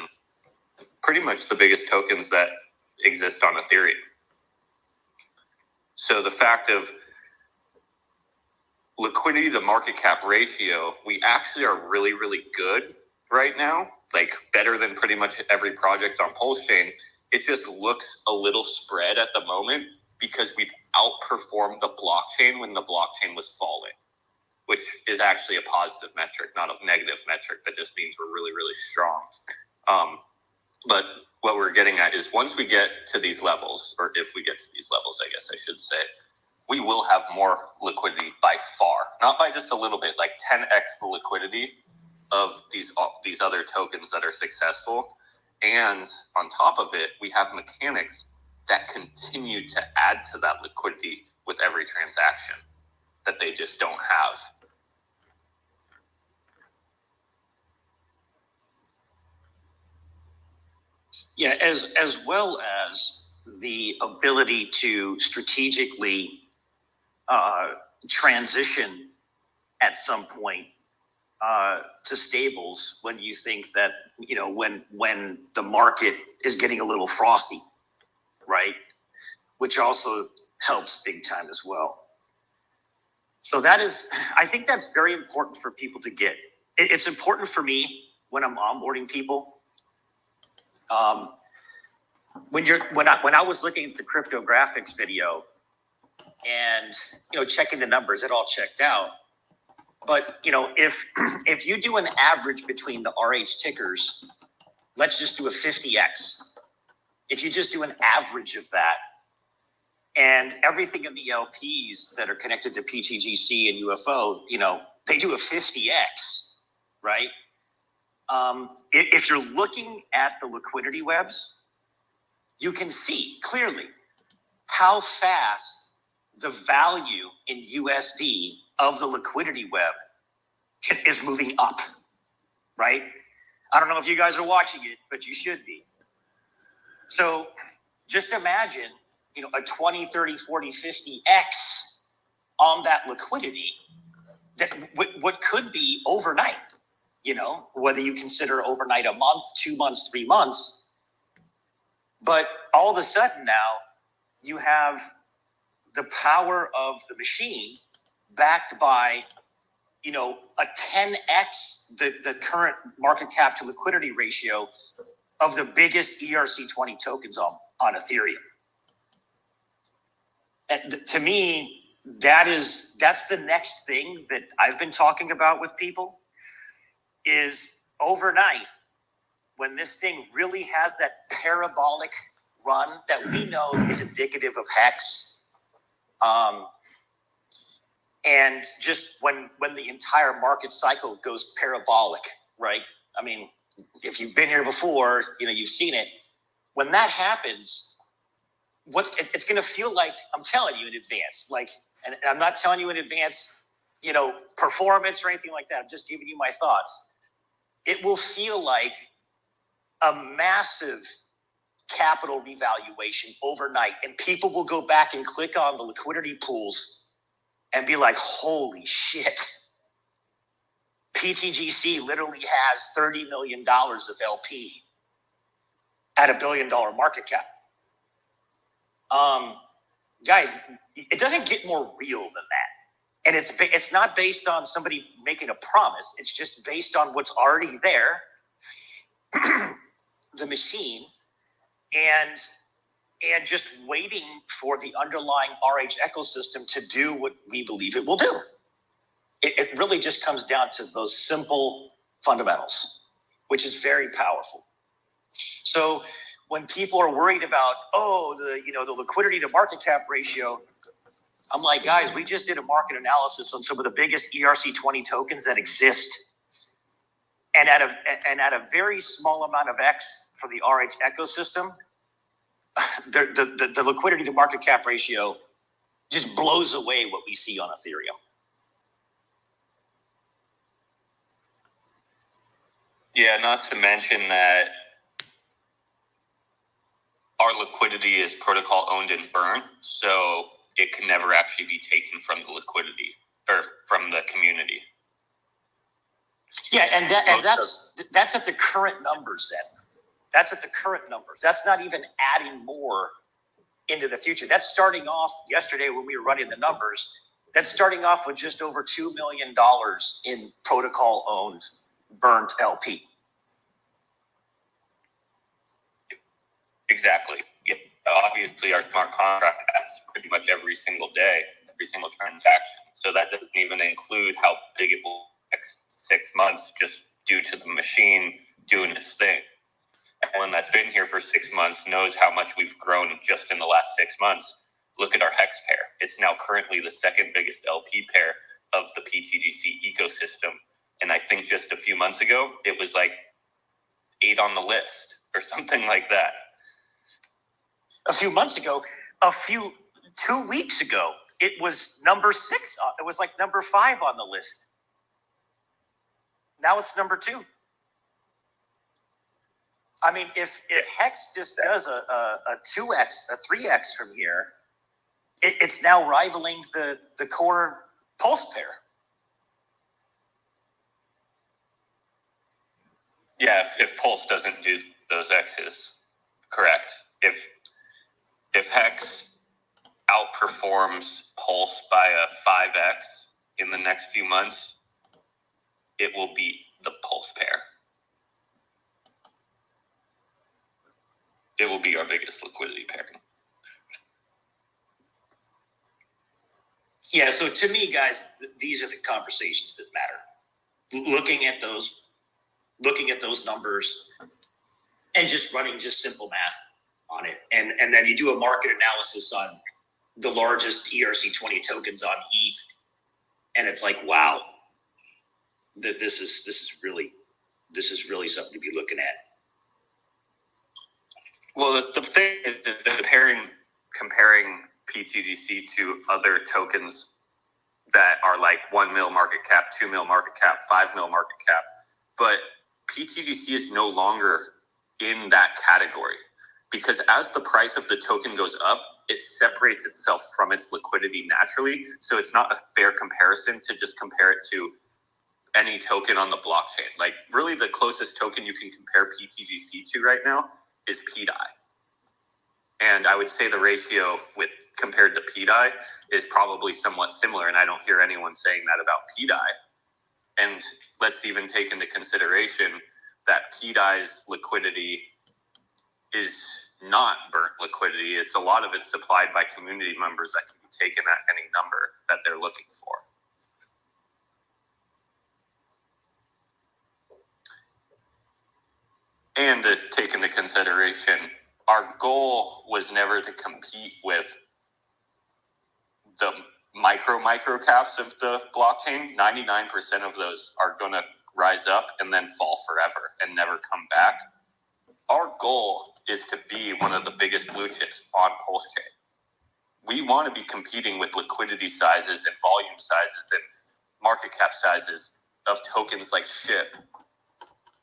pretty much the biggest tokens that exist on Ethereum. So the fact of liquidity to market cap ratio, we actually are really, really good right now, like better than pretty much every project on Pulse Chain. It just looks a little spread at the moment because we've outperformed the blockchain when the blockchain was falling, which is actually a positive metric, not a negative metric. That just means we're really, really strong. But what we're getting at is once we get to these levels, or if we get to these levels, I guess I should say, we will have more liquidity by far, not by just a little bit, like 10x the liquidity of these other tokens that are successful. And on top of it, we have mechanics that continue to add to that liquidity with every transaction that they just don't have. Yeah, as well as the ability to strategically transition at some point to stables when you think that, you know, when the market is getting a little frothy, right? Which also helps big time as well. So that is, I think that's very important for people to get. It's important for me when I'm onboarding people. When I was looking at the cryptographics video and, you know, checking the numbers, it all checked out. But, you know, if you do an average between the RH tickers, let's just do a 50x. If you just do an average of that, and everything in the LPs that are connected to pTGC and UFO, you know, they do a 50x, right? If you're looking at the liquidity webs, you can see clearly how fast the value in USD of the liquidity web is moving up, right? I don't know if you guys are watching it, but you should be. So just imagine, you know, a 20, 30, 40, 50x on that liquidity that what could be overnight, you know, whether you consider overnight a month, 2 months, 3 months. But all of a sudden now you have the power of the machine backed by, you know, a 10x the current market cap to liquidity ratio of the biggest ERC20 tokens on Ethereum. And to me, that's the next thing that I've been talking about with people is overnight, when this thing really has that parabolic run that we know is indicative of Hex, and just when the entire market cycle goes parabolic, right? I mean, if you've been here before, you know, you've seen it. When that happens, it's going to feel like, I'm telling you in advance, like, and I'm not telling you in advance, you know, performance or anything like that. I'm just giving you my thoughts. it will feel like a massive capital revaluation overnight. And people will go back and click on the liquidity pools and be like, holy shit. pTGC literally has $30 million of LP at $1 billion market cap. Guys, it doesn't get more real than that. And it's not based on somebody making a promise. It's just based on what's already there, the machine, and just waiting for the underlying RH ecosystem to do what we believe it will do. It really just comes down to those simple fundamentals, which is very powerful. So when people are worried about, the liquidity to market cap ratio, I'm like, guys, we just did a market analysis on some of the biggest ERC20 tokens that exist. And at a very small amount of X for the RH ecosystem, the liquidity to market cap ratio just blows away what we see on Ethereum. Yeah, not to mention that our liquidity is protocol owned and burnt, so it can never actually be taken from the liquidity or from the community. Yeah, and that's at the current numbers then. That's at the current numbers. That's not even adding more into the future. That's starting off yesterday when we were running the numbers. That's starting off with just over $2 million in protocol owned burnt LP. Exactly. Yep. Obviously, our smart contract has pretty much every single day, every single transaction. So that doesn't even include how big it will be next 6 months just due to the machine doing its thing. Everyone that's been here for 6 months knows how much we've grown just in the last 6 months. Look at our hex pair. It's now currently the second biggest LP pair of the pTGC ecosystem. And I think just a few months ago, it was like 8 on the list or something like that. A few months ago, 2 weeks ago, it was number 6. It was like number 5 on the list. Now it's number 2. I mean, if Hex just does a 2x, a 3x from here, it's now rivaling the core Pulse pair. Yeah, if Pulse doesn't do those X's, correct. If Hex outperforms Pulse by a 5x in the next few months, it will beat the Pulse pair. It will be our biggest liquidity pair. Yeah, so to me, guys, these are the conversations that matter. Looking at those numbers and just running just simple math on it. And then you do a market analysis on the largest ERC20 tokens on ETH. And it's like, wow, this is really something to be looking at. Well, the thing is that comparing pTGC to other tokens that are like 1 mil market cap, 2 mil market cap, 5 mil market cap, but pTGC is no longer in that category because as the price of the token goes up, it separates itself from its liquidity naturally. So it's not a fair comparison to just compare it to any token on the blockchain. Like really the closest token you can compare pTGC to right now is pDAI. And I would say the ratio compared to pDAI is probably somewhat similar. And I don't hear anyone saying that about pDAI. And let's even take into consideration that pDAI's liquidity is not burnt liquidity. It's a lot of it's supplied by community members that can be taken at any number that they're looking for. And to take into consideration, our goal was never to compete with the micro caps of the blockchain. 99% of those are going to rise up and then fall forever and never come back. Our goal is to be one of the biggest blue chips on Pulse Chain. We want to be competing with liquidity sizes and volume sizes and market cap sizes of tokens like SHIB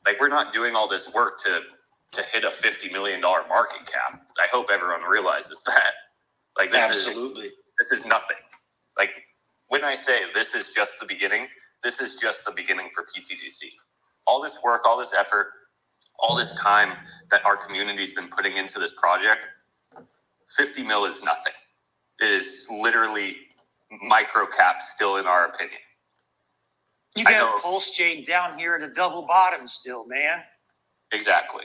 Like, we're not doing all this work to hit a $50 million market cap. I hope everyone realizes that. Like, this is nothing. Like, when I say this is just the beginning, this is just the beginning for pTGC. All this work, all this effort, all this time that our community's been putting into this project, 50 mil is nothing. It is literally micro cap still, in our opinion. You got a pulse chain down here at a double bottom still, man. Exactly.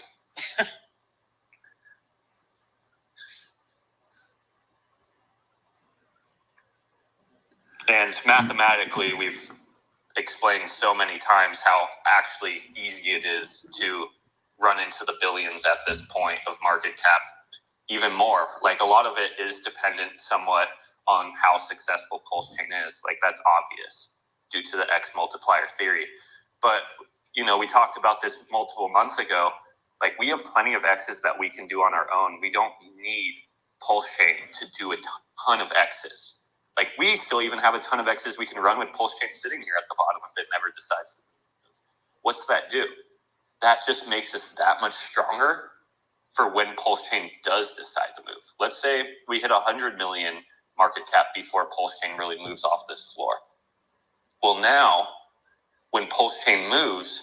And mathematically, we've explained so many times how actually easy it is to run into the billions at this point of market cap. Even more, like, a lot of it is dependent somewhat on how successful pulse chain is. Like, that's obvious due to the X multiplier theory. But, you know, we talked about this multiple months ago. Like, we have plenty of X's that we can do on our own. We don't need pulse chain to do a ton of X's. Like, we still even have a ton of X's we can run with pulse chain sitting here at the bottom if it never decides to move. What's that do? That just makes us that much stronger for when pulse chain does decide to move. Let's say we hit 100 million market cap before pulse chain really moves off this floor. Well, now when pulse chain moves,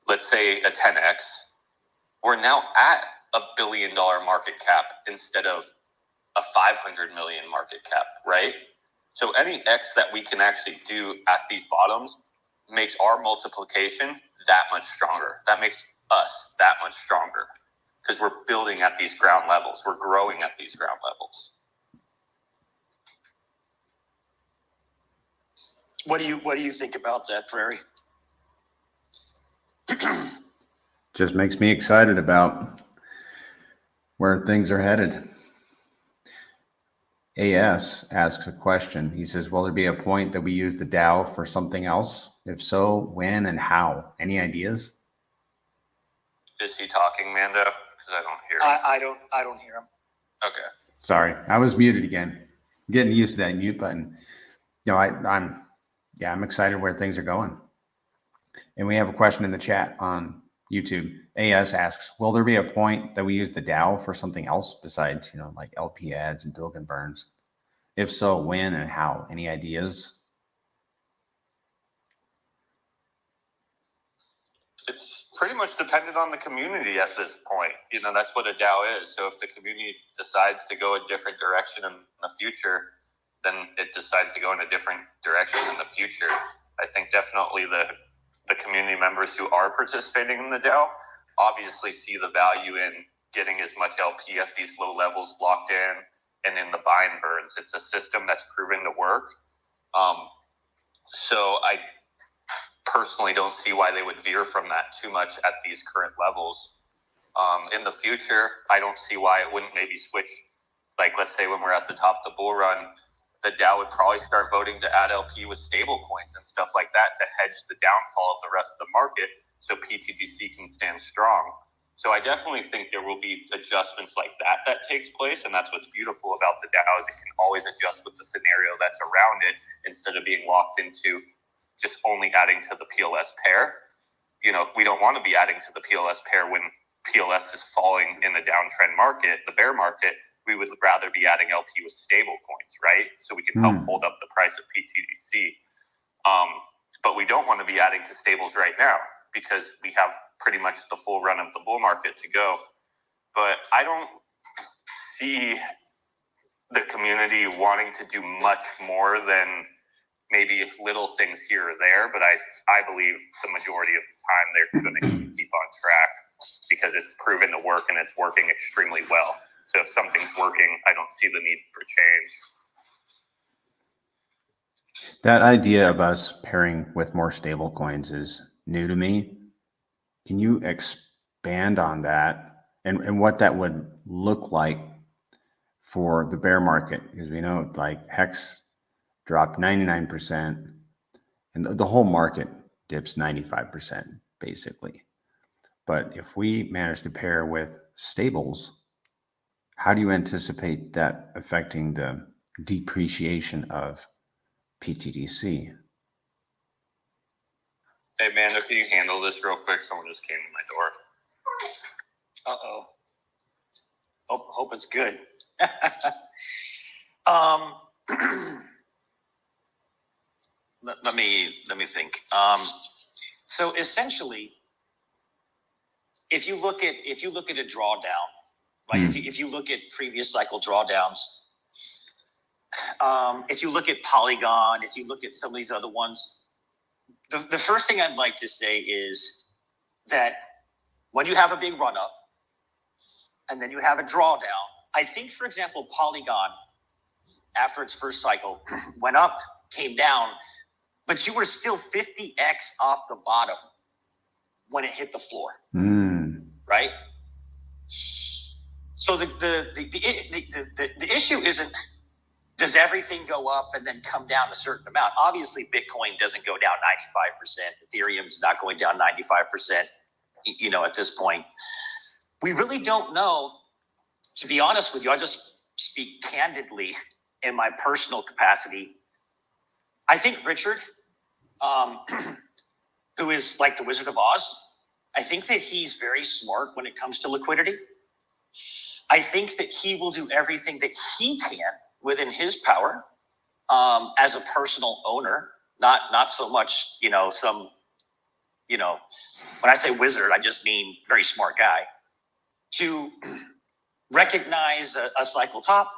let's say a 10x, we're now at $1 billion market cap instead of a 500 million market cap, right? So any X that we can actually do at these bottoms makes our multiplication that much stronger. That makes us that much stronger because we're building at these ground levels. We're growing at these ground levels. What do you think about that, Prairie? Just makes me excited about where things are headed. AS asks a question. He says, will there be a point that we use the Dow for something else? If so, when and how? Any ideas? Is he talking, Mando? Because I don't hear him. I don't hear him. Okay. Sorry, I was muted again. I'm getting used to that mute button. No, I'm excited where things are going. And we have a question in the chat on YouTube. AS asks, will there be a point that we use the Dow for something else besides, like LP ads and Billiken burns? If so, when and how? Any ideas? It's pretty much dependent on the community at this point. That's what a DAO is. So if the community decides to go a different direction in the future, then it decides to go in a different direction in the future. I think definitely the community members who are participating in the DAO obviously see the value in getting as much LP at these low levels locked in and in the buy and burns. It's a system that's proven to work. So I personally don't see why they would veer from that too much at these current levels. In the future, I don't see why it wouldn't maybe switch. Like, let's say when we're at the top of the bull run, the Dow would probably start voting to add LP with stable coins and stuff like that to hedge the downfall of the rest of the market so pTGC can stand strong. So I definitely think there will be adjustments like that takes place, and that's what's beautiful about the Dow is it can always adjust with the scenario that's around it instead of being locked into just only adding to the PLS pair. We don't want to be adding to the PLS pair when PLS is falling in the downtrend market, the bear market. We would rather be adding LP with stable coins, right? So we can help hold up the price of pTGC. But we don't want to be adding to stables right now because we have pretty much the full run of the bull market to go. But I don't see the community wanting to do much more than maybe little things here or there. But I believe the majority of the time they're going to keep on track because it's proven to work and it's working extremely well. So if something's working, I don't see the need for change. That idea of us pairing with more stable coins is new to me. Can you expand on that and what that would look like for the bear market? Because we know like Hex dropped 99% and the whole market dips 95% basically. But if we manage to pair with stables, how do you anticipate that affecting the depreciation of pTGC? Hey, man, if you handle this real quick, someone just came to my door. Uh-oh. Hope it's good. Let me think. So essentially, if you look at a drawdown, like if you look at previous cycle drawdowns, if you look at Polygon, if you look at some of these other ones, the first thing I'd like to say is that when you have a big run up and then you have a drawdown, I think, for example, Polygon, after its first cycle, went up, came down, but you were still 50x off the bottom when it hit the floor, right? So the issue isn't, does everything go up and then come down a certain amount? Obviously, Bitcoin doesn't go down 95%. Ethereum's not going down 95%, at this point. We really don't know, to be honest with you. I'll just speak candidly in my personal capacity. I think Richard, who is like the Wizard of Oz, I think that he's very smart when it comes to liquidity. I think that he will do everything that he can within his power, as a personal owner, not so much, when I say wizard, I just mean very smart guy, to recognize a cycle top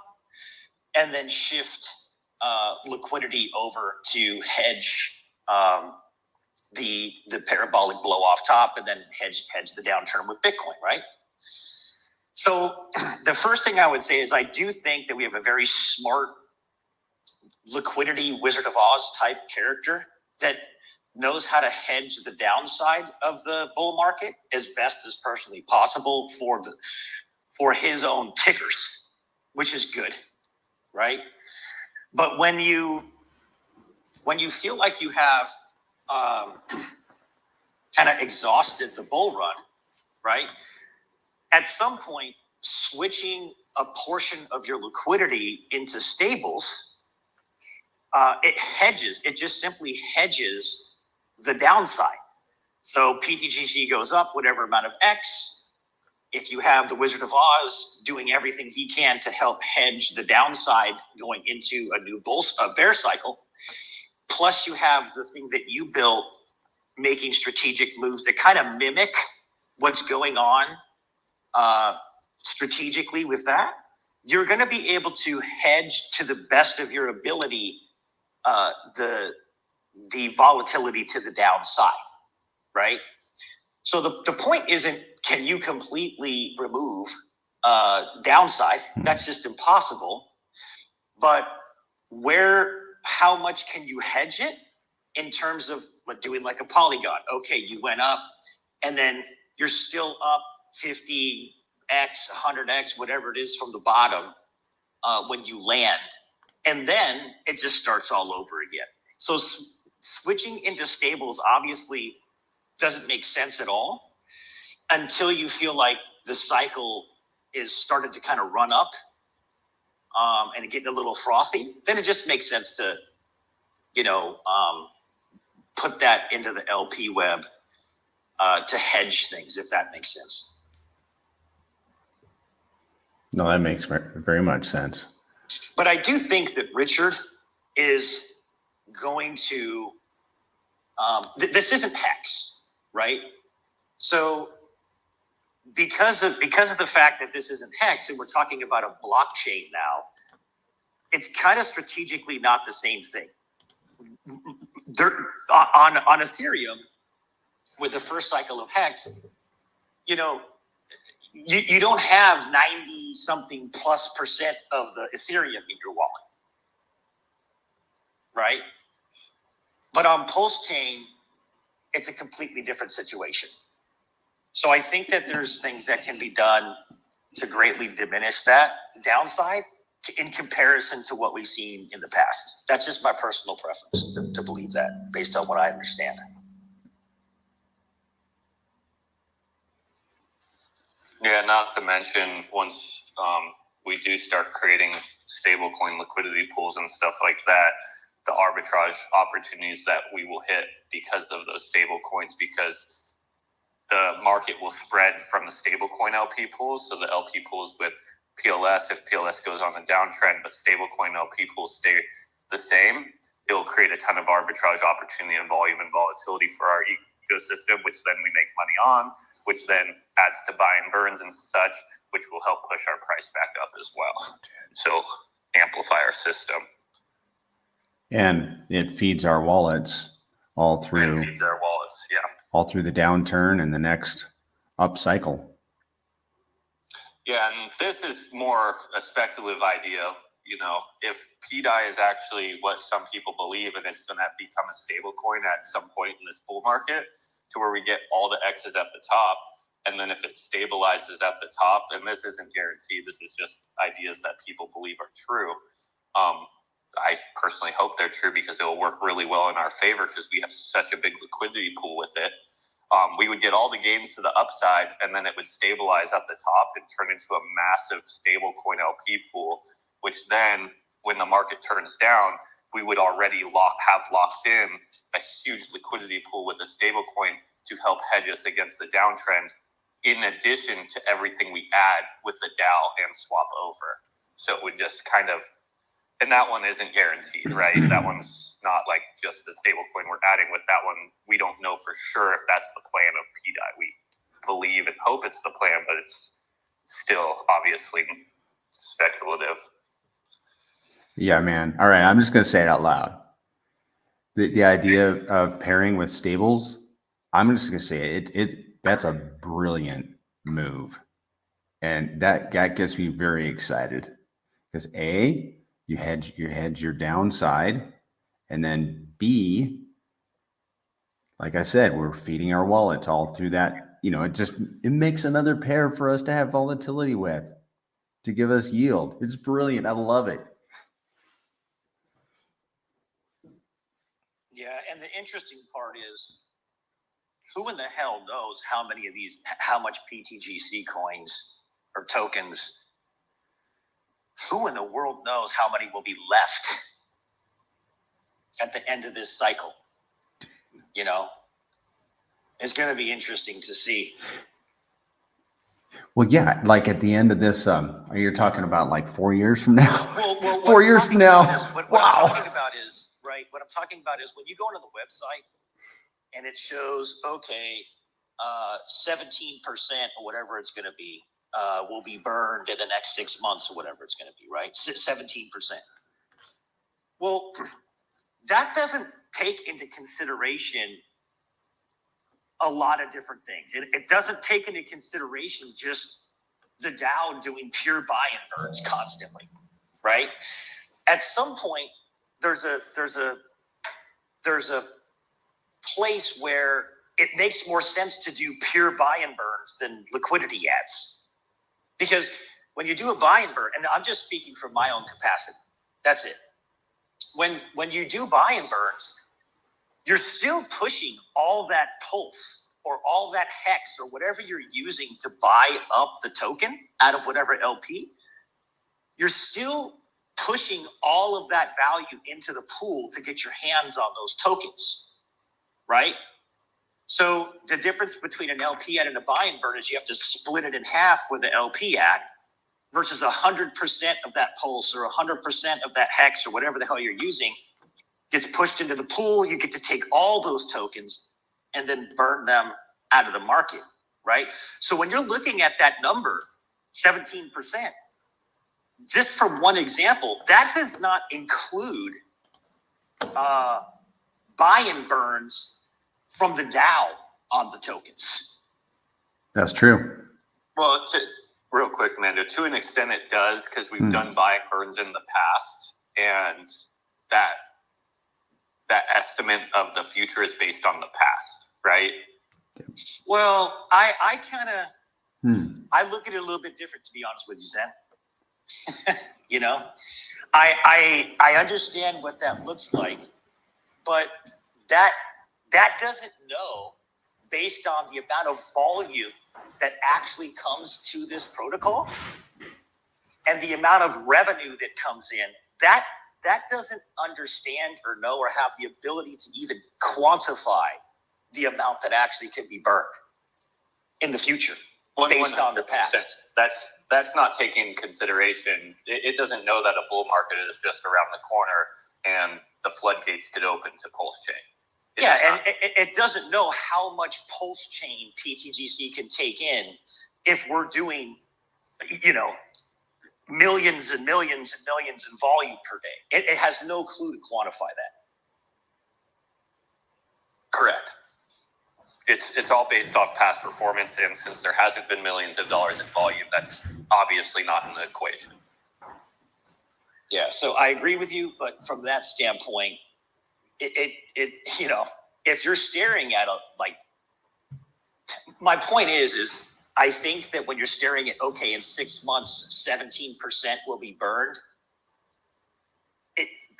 and then shift liquidity over to hedge the parabolic blow off top, and then hedge the downturn with Bitcoin, right? So the first thing I would say is I do think that we have a very smart liquidity Wizard of Oz type character that knows how to hedge the downside of the bull market as best as personally possible for his own tickers, which is good, right? But when you feel like you have kind of exhausted the bull run, right? At some point, switching a portion of your liquidity into stables, it just simply hedges the downside. So pTGC goes up whatever amount of X. If you have the Wizard of Oz doing everything he can to help hedge the downside going into a new bear cycle, plus you have the thing that you built making strategic moves that kind of mimic what's going on strategically with that, you're going to be able to hedge to the best of your ability the volatility to the downside, right? So the point isn't, can you completely remove downside? That's just impossible. But how much can you hedge it in terms of doing like a Polygon? Okay, you went up and then you're still up 50x, 100x, whatever it is from the bottom when you land. And then it just starts all over again. So switching into stables obviously doesn't make sense at all until you feel like the cycle is started to kind of run up and getting a little frothy. Then it just makes sense to, put that into the LP web to hedge things, if that makes sense. No, that makes very much sense. But I do think that Richard is going to, this isn't Hex, right? So because of the fact that this isn't Hex and we're talking about a blockchain now, it's kind of strategically not the same thing. On Ethereum, with the first cycle of Hex, you don't have 90 something plus % of the Ethereum in your wallet, right? But on Pulse Chain, it's a completely different situation. So I think that there's things that can be done to greatly diminish that downside in comparison to what we've seen in the past. That's just my personal preference to believe that based on what I understand. Yeah, not to mention once we do start creating stablecoin liquidity pools and stuff like that, the arbitrage opportunities that we will hit because of those stable coins, because the market will spread from the stable coin LP pools. So the LP pools with PLS, if PLS goes on the downtrend, but stable coin LP pools stay the same, it will create a ton of arbitrage opportunity and volume and volatility for our ecosystem, which then we make money on, which then adds to buy and burns and such, which will help push our price back up as well. So amplify our system. And it feeds our wallets all through. It feeds our wallets, yeah. All through the downturn and the next up cycle. Yeah, and this is more a speculative idea. You know, if PDI is actually what some people believe, and it's going to become a stable coin at some point in this bull market, to where we get all the X's at the top, and then if it stabilizes at the top, and this isn't guaranteed, this is just ideas that people believe are true. I personally hope they're true, because it will work really well in our favor, because we have such a big liquidity pool with it. We would get all the gains to the upside, and then it would stabilize at the top and turn into a massive stable coin LP pool, which then when the market turns down, we would already have locked in a huge liquidity pool with a stable coin to help hedge us against the downtrend, in addition to everything we add with the Dow and swap over. So it would just kind of, and that one isn't guaranteed, right? That one's not like just a stable coin we're adding with. That one, we don't know for sure if that's the plan of PDI. We believe and hope it's the plan, but it's still obviously speculative. Yeah, man. All right, I'm just going to say it out loud. The idea of pairing with stables, I'm just going to say it. That's a brilliant move. And that gets me very excited, because A, you hedge your downside, and then B, like I said, we're feeding our wallets all through that. You know, it makes another pair for us to have volatility with, to give us yield. It's brilliant. I love it. Yeah, and the interesting part is, who in the hell knows how much pTGC coins or tokens, who in the world knows how many will be left at the end of this cycle? You know, it's going to be interesting to see. Well, yeah, like at the end of this, you're talking about like 4 years from now. Well 4 years from now. What Wow. I'm talking about is, right, what I'm talking about is when you go onto the website and it shows, okay, 17% or whatever it's going to be, will be burned in the next 6 months or whatever it's going to be, right? 17%. Well, that doesn't take into consideration a lot of different things. It doesn't take into consideration just the Dow doing pure buy and burns constantly, right? At some point, there's a place where it makes more sense to do pure buy and burns than liquidity ads. Because when you do a buy and burn, and I'm just speaking from my own capacity, that's it. When you do buy and burns, you're still pushing all that pulse or all that hex or whatever you're using to buy up the token out of whatever LP. You're still pushing all of that value into the pool to get your hands on those tokens, right? So the difference between an LP ad and a buy and burn is you have to split it in half with the LP ad versus 100% of that pulse or 100% of that hex or whatever the hell you're using gets pushed into the pool. You get to take all those tokens and then burn them out of the market, right? So when you're looking at that number, 17%, just from one example, that does not include buy and burns from the Dow on the tokens. That's true. Well, real quick, Mando, to an extent it does, because we've done buy and burns in the past, and that estimate of the future is based on the past, right? Well, I kind of, I look at it a little bit different, to be honest with you, Zen. You know, I understand what that looks like, but that doesn't know, based on the amount of volume that actually comes to this protocol and the amount of revenue that comes in, that that doesn't understand or know or have the ability to even quantify the amount that actually can be burned in the future based on the past. That's not taking consideration. It doesn't know that a bull market is just around the corner and the floodgates could open to pulse chain. It doesn't know how much pulse chain pTGC can take in if we're doing, millions and millions and millions in volume per day. It has no clue to quantify that. Correct. It's all based off past performance, and since there hasn't been millions of dollars in volume, that's obviously not in the equation. Yeah, so I agree with you, but from that standpoint, if you're staring at my point is I think that when you're staring at, okay, in 6 months, 17% will be burned.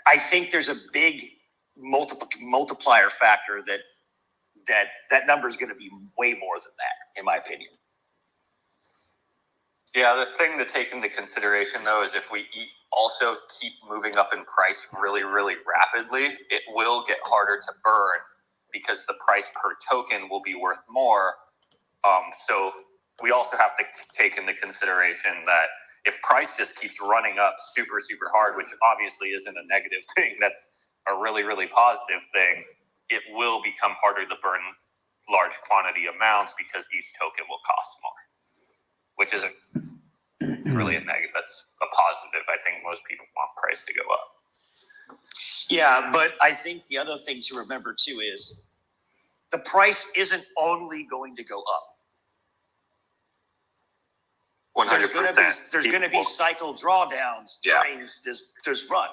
I think there's a big multiplier factor that number is going to be way more than that, in my opinion. Yeah, the thing to take into consideration, though, is if we also keep moving up in price really, really rapidly, it will get harder to burn because the price per token will be worth more. So we also have to take into consideration that if price just keeps running up super, super hard, which obviously isn't a negative thing, that's a really, really positive thing, it will become harder to burn large quantity amounts because each token will cost more, which isn't really a negative. That's a positive. I think most people want price to go up. Yeah, but I think the other thing to remember too is the price isn't only going to go up. 100%. There's going to be cycle drawdowns during this run.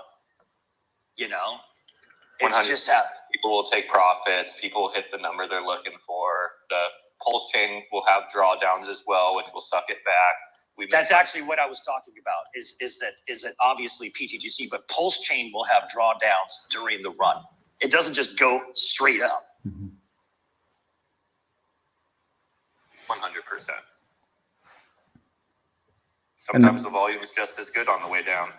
It's just happening. People will take profits. People will hit the number they're looking for. The pulse chain will have drawdowns as well, which will suck it back. That's actually what I was talking about. Is that obviously pTGC, but pulse chain will have drawdowns during the run. It doesn't just go straight up. 100%. Sometimes the volume is just as good on the way down.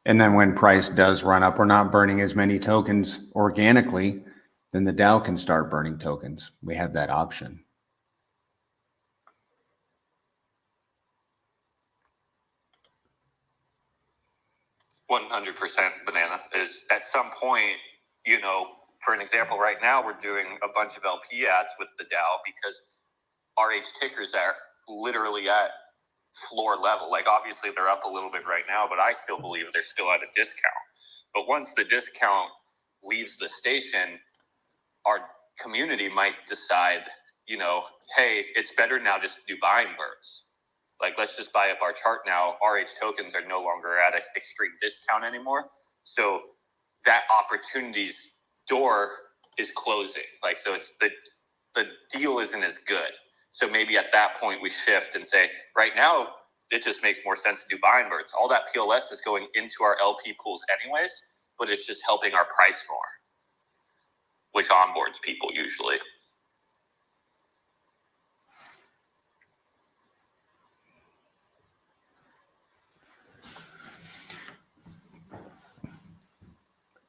And then when price does run up, we're not burning as many tokens organically, then the DAO can start burning tokens. We have that option. $100% banana is at some point, for an example, right now we're doing a bunch of LP ads with the DAO because RH tickers are literally at floor level. Like obviously they're up a little bit right now, but I still believe they're still at a discount. But once the discount leaves the station, our community might decide, hey, it's better now just to do buying birds. Like, let's just buy up our chart now. RH tokens are no longer at an extreme discount anymore. So that opportunity's door is closing. Like, so it's the deal isn't as good. So maybe at that point we shift and say, right now, it just makes more sense to do buying birds. All that PLS is going into our LP pools anyways, but it's just helping our price more, which onboards people usually.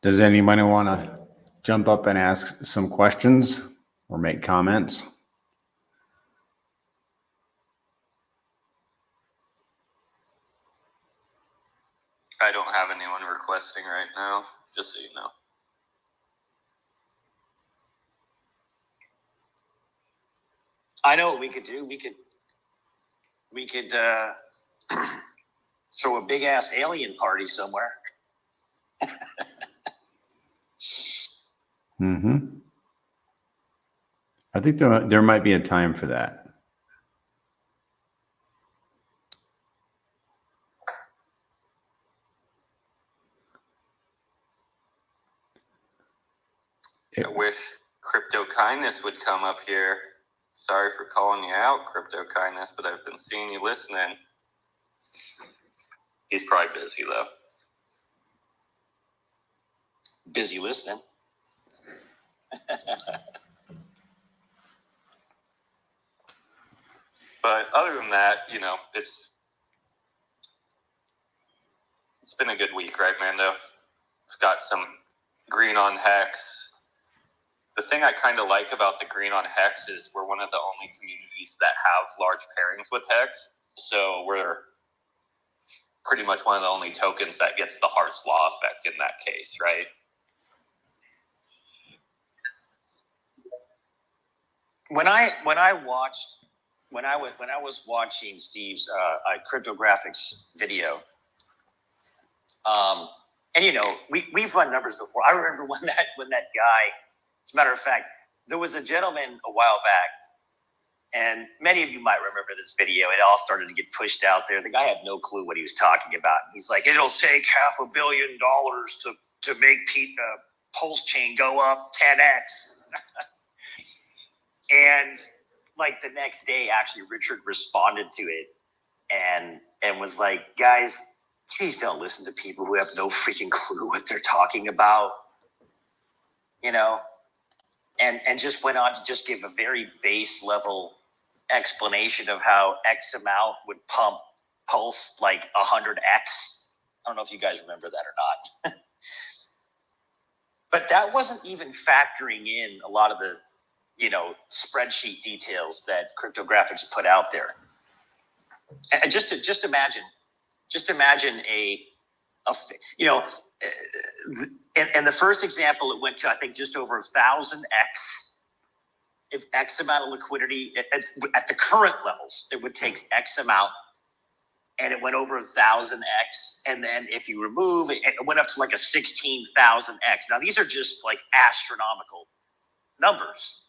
Does anybody want to jump up and ask some questions or make comments? I don't have anyone requesting right now, just so you know. I know what we could do. We could throw a big ass alien party somewhere. I think there might be a time for that. I wish Crypto Kindness would come up here. Sorry for calling you out, Crypto Kindness, but I've been seeing you listening. He's probably busy, though. Busy listening. But other than that, it's It's been a good week, right, Mando? It's got some green on hex. The thing I kind of like about the green on hex is we're one of the only communities that have large pairings with hex. So we're pretty much one of the only tokens that gets the Hart's Law effect in that case, right? When I was watching Steve's cryptographics video, and we've run numbers before. I remember when that guy, as a matter of fact, there was a gentleman a while back, and many of you might remember this video. It all started to get pushed out there. The guy had no clue what he was talking about. He's like, it'll take $500 million to make pulse chain go up 10x. And like the next day, actually, Richard responded to it and was like, guys, please don't listen to people who have no freaking clue what they're talking about, and just went on to just give a very base level explanation of how X amount would pulse like 100X. I don't know if you guys remember that or not. But that wasn't even factoring in a lot of the spreadsheet details that cryptographics put out there. And just imagine and the first example, it went to, I think, just over 1,000X. If X amount of liquidity at the current levels, it would take X amount, and it went over 1,000X. And then if you remove it, it went up to like a 16,000X. Now these are just like astronomical numbers.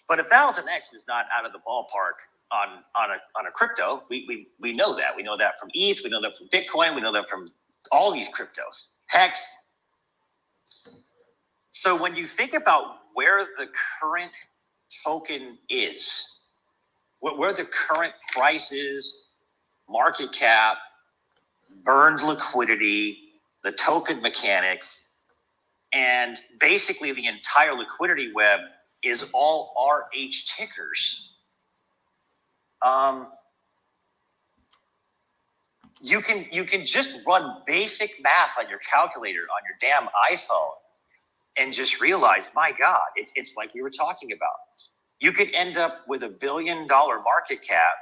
But 1,000X is not out of the ballpark on a crypto. We know that. We know that from ETH. We know that from Bitcoin. We know that from all these cryptos. Hex. So when you think about where the current token is, where the current price is, market cap, burned liquidity, the token mechanics, and basically the entire liquidity web is all RH tickers. You can just run basic math on your calculator on your damn iPhone and just realize, my God, it's like we were talking about. You could end up with $1 billion market cap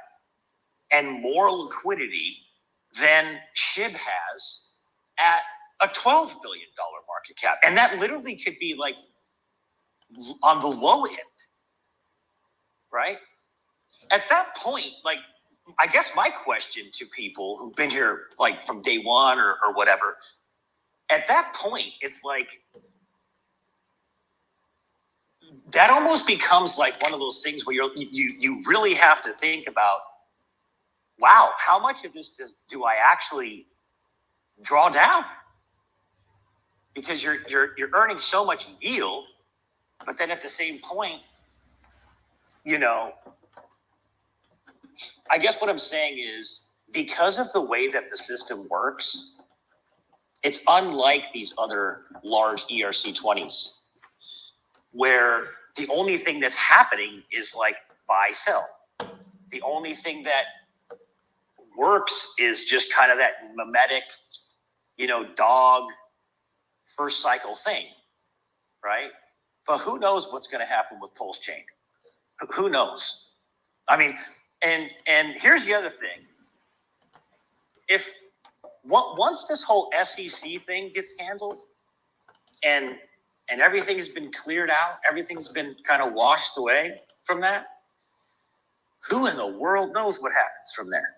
and more liquidity than SHIB has at a $12 billion market cap. And that literally could be like on the low end, right? At that point, like, I guess my question to people who've been here like from day one or whatever, at that point, it's like, that almost becomes like one of those things where you really have to think about, wow, how much of this do I actually draw down? Because you're earning so much yield, but then at the same point, I guess what I'm saying is, because of the way that the system works, it's unlike these other large ERC20s, where the only thing that's happening is like buy, sell. The only thing that works is just kind of that mimetic, dog first cycle thing, right? But who knows what's going to happen with Pulse Chain? Who knows? I mean, and here's the other thing. If once this whole SEC thing gets handled and everything's been cleared out, everything's been kind of washed away from that, who in the world knows what happens from there?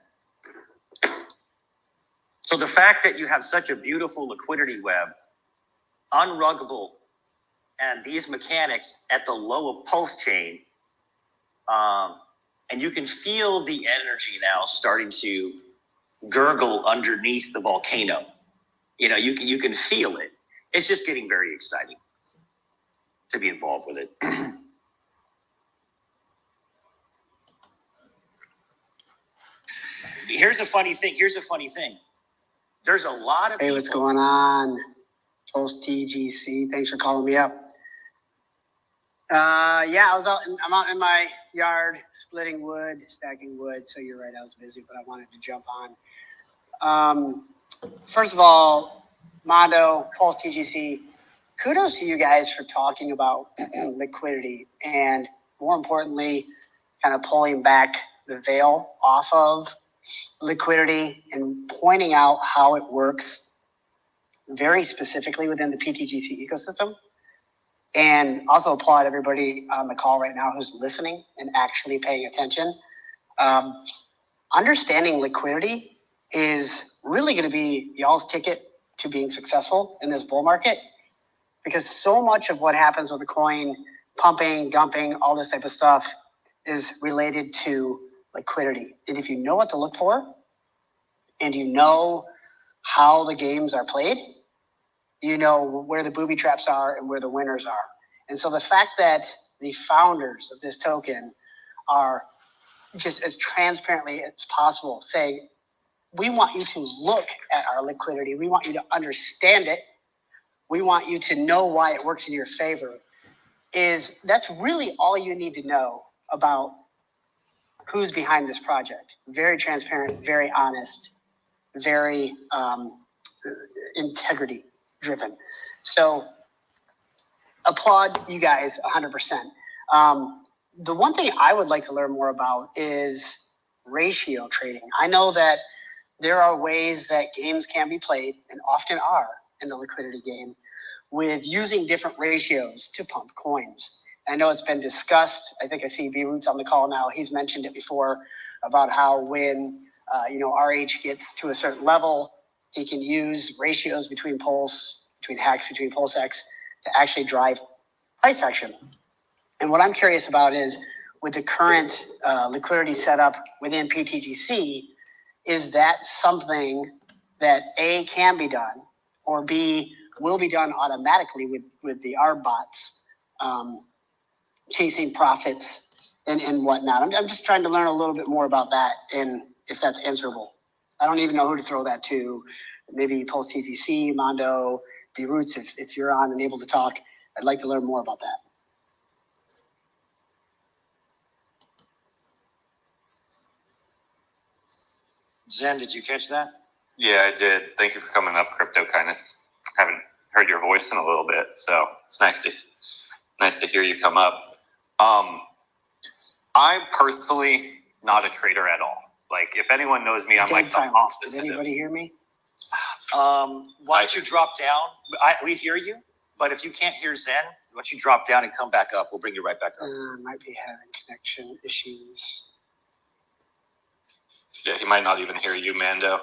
So the fact that you have such a beautiful liquidity web, unruggable, and these mechanics at the low of Pulse Chain, and you can feel the energy now starting to gurgle underneath the volcano. You can feel it. It's just getting very exciting to be involved with it. Here's a funny thing. There's a lot of people. Hey, what's going on? pTGC, thanks for calling me up. I'm out in my yard splitting wood, stacking wood. So you're right, I was busy, but I wanted to jump on. First of all, Mondo, Pulse TGC, kudos to you guys for talking about liquidity and, more importantly, kind of pulling back the veil off of liquidity and pointing out how it works very specifically within the pTGC ecosystem. And also applaud everybody on the call right now who's listening and actually paying attention. Understanding liquidity is really going to be y'all's ticket to being successful in this bull market, because so much of what happens with the coin pumping, dumping, all this type of stuff is related to liquidity. And if you know what to look for and you know how the games are played, you know where the booby traps are and where the winners are. And so the fact that the founders of this token are just as transparently as possible saying, we want you to look at our liquidity. We want you to understand it. We want you to know why it works in your favor. That's really all you need to know about who's behind this project. Very transparent, very honest, very integrity driven. So applaud you guys 100%. The one thing I would like to learn more about is ratio trading. I know that there are ways that games can be played, and often are in the liquidity game, with using different ratios to pump coins. I know it's been discussed. I think I see B Roots on the call now. He's mentioned it before about how when RH gets to a certain level, he can use ratios between pulse, between hex, between pulse X to actually drive price action. And what I'm curious about is, with the current liquidity setup within pTGC, is that something that A, can be done, or B, will be done automatically with the ARB bots chasing profits and whatnot? I'm just trying to learn a little bit more about that, and if that's answerable. I don't even know who to throw that to. Maybe Pulse TGC, Mondo, B Roots, if you're on and able to talk, I'd like to learn more about that. Zen, did you catch that? Yeah, I did. Thank you for coming up, Crypto Kindness. Haven't heard your voice in a little bit, so it's nice to hear you come up. I'm personally not a trader at all. Like, if anyone knows me, I'm Dead like the silence. opposite. Did anybody hear me? Why don't you drop down? We hear you, but if you can't hear Zen, why don't you drop down and come back up? We'll bring you right back up. Might be having connection issues. Yeah, he might not even hear you, Mando.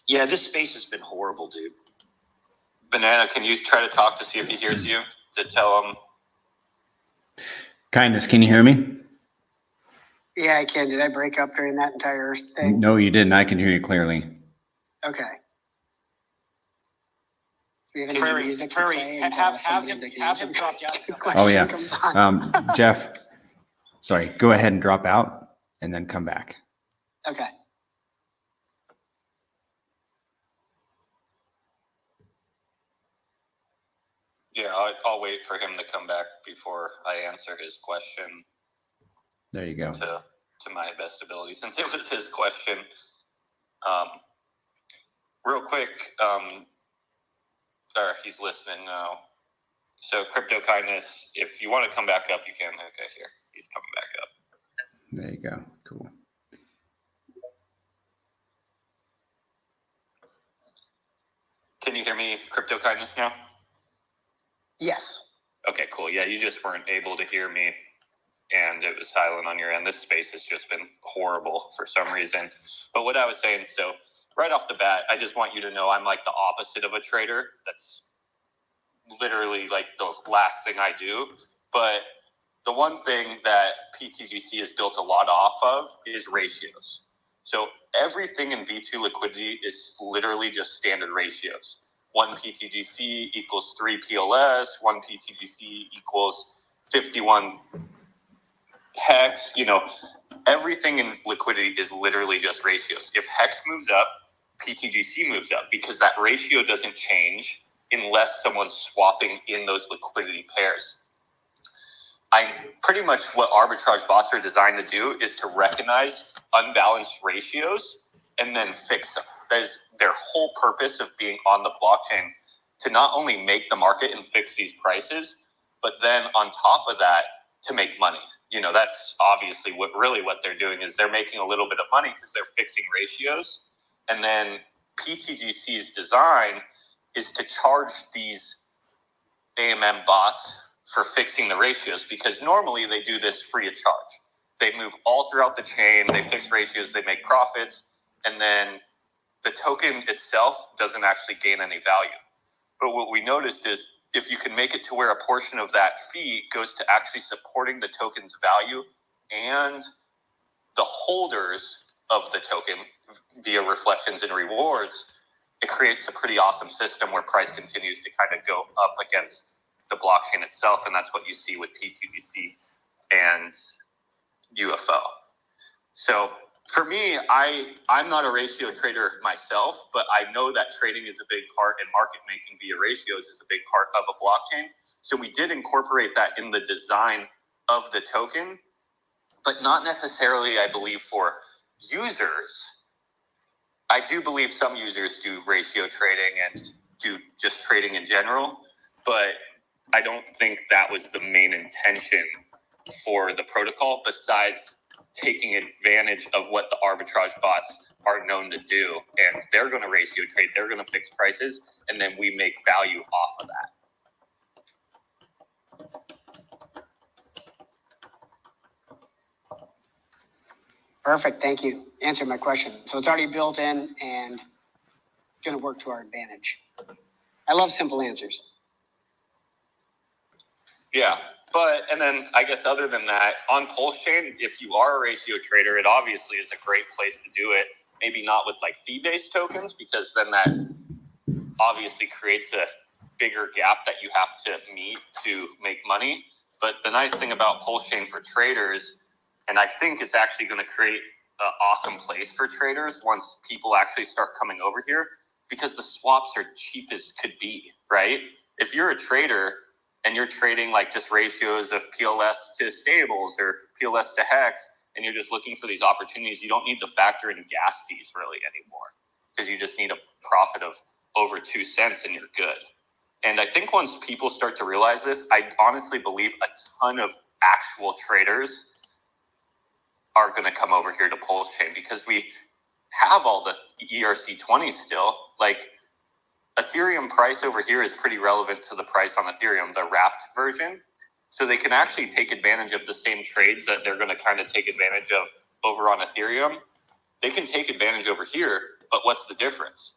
Yeah, this space has been horrible, dude. Banana, can you try to talk to see if he hears you? To tell him. Kindness, can you hear me? Yeah, I can. Did I break up during that entire thing? No, you didn't. I can hear you clearly. Okay. Do we have any Prairie, music to Prairie, play have him drop down. And come back. Oh, yeah. Comes on. Jeff, sorry, go ahead and drop out and then come back. Okay. Yeah, I'll wait for him to come back before I answer his question. There you go. To my best ability, since it was his question. Real quick, he's listening now. So, Crypto Kindness, if you want to come back up, you can. Okay, here. He's coming back up. There you go. Cool. Can you hear me, Crypto Kindness, now? Yes. Okay, cool. Yeah, you just weren't able to hear me, and it was silent on your end. This space has just been horrible for some reason. But what I was saying, so right off the bat, I just want you to know I'm like the opposite of a trader. That's literally like the last thing I do. But the one thing that pTGC is built a lot off of is ratios. So everything in V2 liquidity is literally just standard ratios. 1 pTGC equals 3 PLS, 1 pTGC equals 51 hex. Everything in liquidity is literally just ratios. If hex moves up, pTGC moves up, because that ratio doesn't change unless someone's swapping in those liquidity pairs. Pretty much what arbitrage bots are designed to do is to recognize unbalanced ratios and then fix them. That is their whole purpose of being on the blockchain, to not only make the market and fix these prices, but then on top of that, to make money. You know, that's obviously what they're doing is they're making a little bit of money because they're fixing ratios. And then pTGC's design is to charge these AMM bots for fixing the ratios, because normally they do this free of charge. They move all throughout the chain, they fix ratios, they make profits, and then the token itself doesn't actually gain any value. But what we noticed is if you can make it to where a portion of that fee goes to actually supporting the token's value and the holders of the token via reflections and rewards, it creates a pretty awesome system where price continues to kind of go up against the blockchain itself. And that's what you see with pTGC and UFO. So for me, I'm not a ratio trader myself, but I know that trading is a big part and market making via ratios is a big part of a blockchain. So we did incorporate that in the design of the token, but not necessarily, I believe, for users. I do believe some users do ratio trading and do just trading in general, but I don't think that was the main intention for the protocol, besides taking advantage of what the arbitrage bots are known to do. And they're going to ratio trade, they're going to fix prices, and then we make value off of that. Perfect. Thank you. Answered my question. So it's already built in and going to work to our advantage. I love simple answers. Yeah. And then I guess other than that, on Pulse Chain, if you are a ratio trader, it obviously is a great place to do it. Maybe not with like fee-based tokens, because then that obviously creates a bigger gap that you have to meet to make money. But the nice thing about Pulse Chain for traders, and I think it's actually going to create an awesome place for traders once people actually start coming over here, because the swaps are cheap as could be, right? If you're a trader and you're trading like just ratios of PLS to stables or PLS to hex, and you're just looking for these opportunities, you don't need to factor in gas fees really anymore, because you just need a profit of over 2 cents and you're good. And I think once people start to realize this, I honestly believe a ton of actual traders are going to come over here to Pulse Chain, because we have all the ERC20 still. Like, Ethereum price over here is pretty relevant to the price on Ethereum, the wrapped version. So they can actually take advantage of the same trades that they're going to kind of take advantage of over on Ethereum. They can take advantage over here, but what's the difference?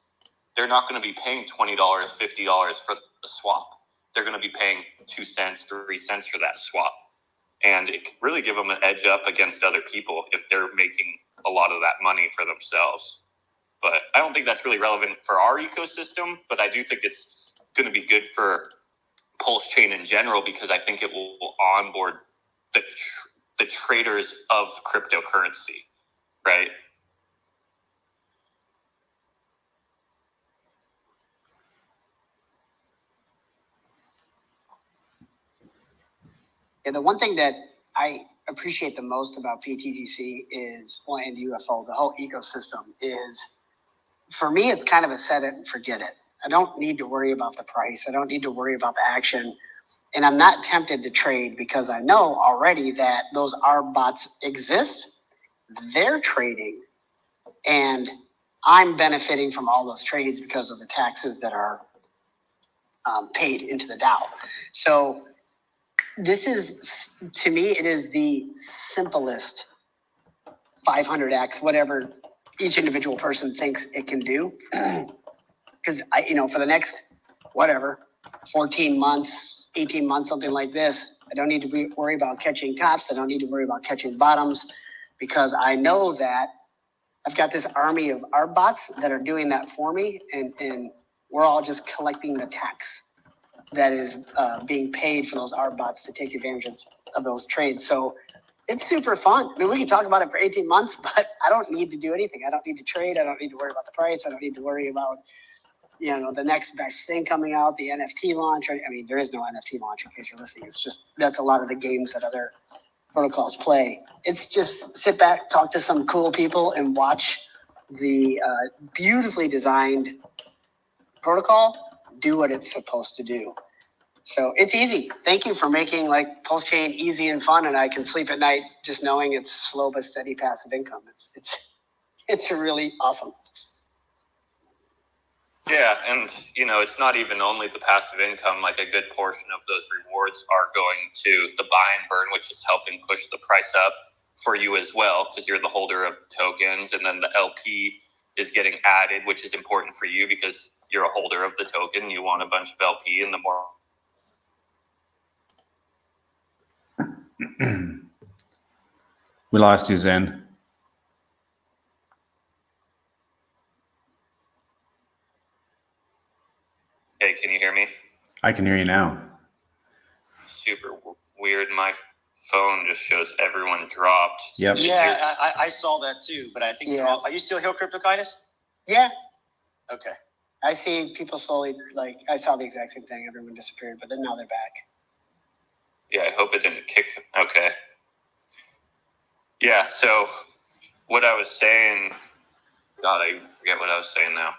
They're not going to be paying $20, $50 for the swap. They're going to be paying 2 cents, 3 cents for that swap. And it can really give them an edge up against other people if they're making a lot of that money for themselves. But I don't think that's really relevant for our ecosystem, but I do think it's going to be good for Pulse Chain in general, because I think it will onboard the traders of cryptocurrency, right? Yeah, the one thing that I appreciate the most about pTGC is, well, and UFO, the whole ecosystem is, for me, it's kind of a set it and forget it. I don't need to worry about the price. I don't need to worry about the action. And I'm not tempted to trade, because I know already that those ARB bots exist. They're trading, and I'm benefiting from all those trades because of the taxes that are paid into the DAO. So this is, to me, it is the simplest 500x, whatever each individual person thinks it can do. Because for the next, 14 months, 18 months, something like this, I don't need to worry about catching tops. I don't need to worry about catching bottoms, because I know that I've got this army of ARB bots that are doing that for me, and we're all just collecting the tax that is being paid for those ARB bots to take advantage of those trades. So it's super fun. I mean, we can talk about it for 18 months, but I don't need to do anything. I don't need to trade. I don't need to worry about the price. I don't need to worry about, the next best thing coming out, the NFT launch. I mean, there is no NFT launch, in case you're listening. It's just, that's a lot of the games that other protocols play. It's just sit back, talk to some cool people, and watch the beautifully designed protocol do what it's supposed to do. So it's easy. Thank you for making like Pulse Chain easy and fun, and I can sleep at night just knowing it's slow but steady passive income. It's really awesome. Yeah, and it's not even only the passive income. Like a good portion of those rewards are going to the buy and burn, which is helping push the price up for you as well, because you're the holder of tokens, and then the LP is getting added, which is important for you because you're a holder of the token. You want a bunch of LP, and the more We lost you, Zen. Hey, can you hear me? I can hear you now. Super weird. My phone just shows everyone dropped. Yep. Yeah, I saw that too, but I think Yeah. are you still here, CryptoKinus? Yeah, Okay. I see people slowly, like, I saw the exact same thing. Everyone disappeared, but then now they're back. Yeah, I hope it didn't kick. Okay. Yeah, so what I was saying, God, I forget what I was saying now.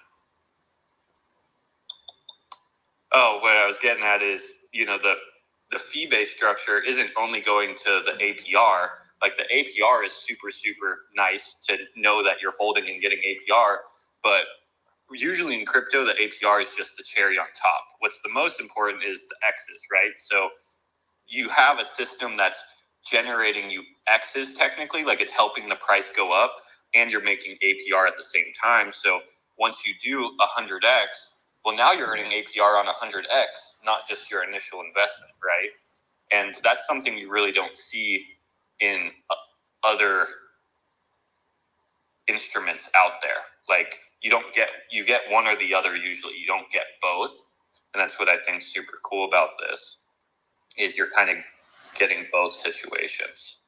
Oh, what I was getting at is, the fee-based structure isn't only going to the APR. Like the APR is super, super nice to know that you're holding and getting APR, but usually in crypto, the APR is just the cherry on top. What's the most important is the X's, right? So you have a system that's generating you X's technically, like it's helping the price go up, and you're making APR at the same time. So once you do 100X, well, now you're earning APR on 100X, not just your initial investment, right? And that's something you really don't see in other instruments out there. Like you get one or the other usually. You don't get both. And that's what I think is super cool about this, is you're kind of getting both situations.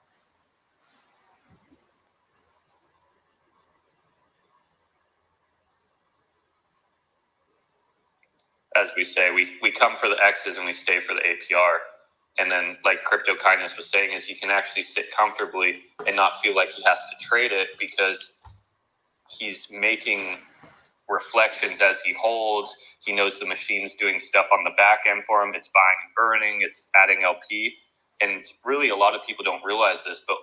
As we say, we come for the X's and we stay for the APR. And then like CryptoKinus was saying, is you can actually sit comfortably and not feel like he has to trade it because he's making reflections as he holds. He knows the machine's doing stuff on the back end for him. It's buying and burning, it's adding LP. And really a lot of people don't realize this, but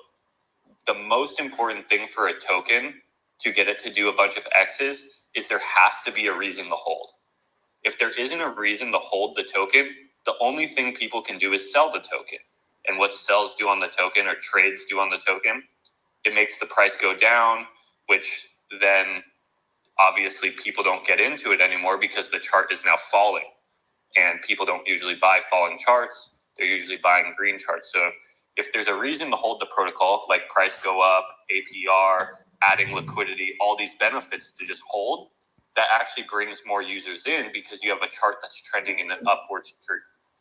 the most important thing for a token to get it to do a bunch of X's is there has to be a reason to hold. If there isn't a reason to hold the token, the only thing people can do is sell the token. And what sells do on the token or trades do on the token, it makes the price go down, which then obviously people don't get into it anymore because the chart is now falling. And people don't usually buy falling charts. They're usually buying green charts. So if there's a reason to hold the protocol, like price go up, APR, adding liquidity, all these benefits to just hold, that actually brings more users in because you have a chart that's trending in an upwards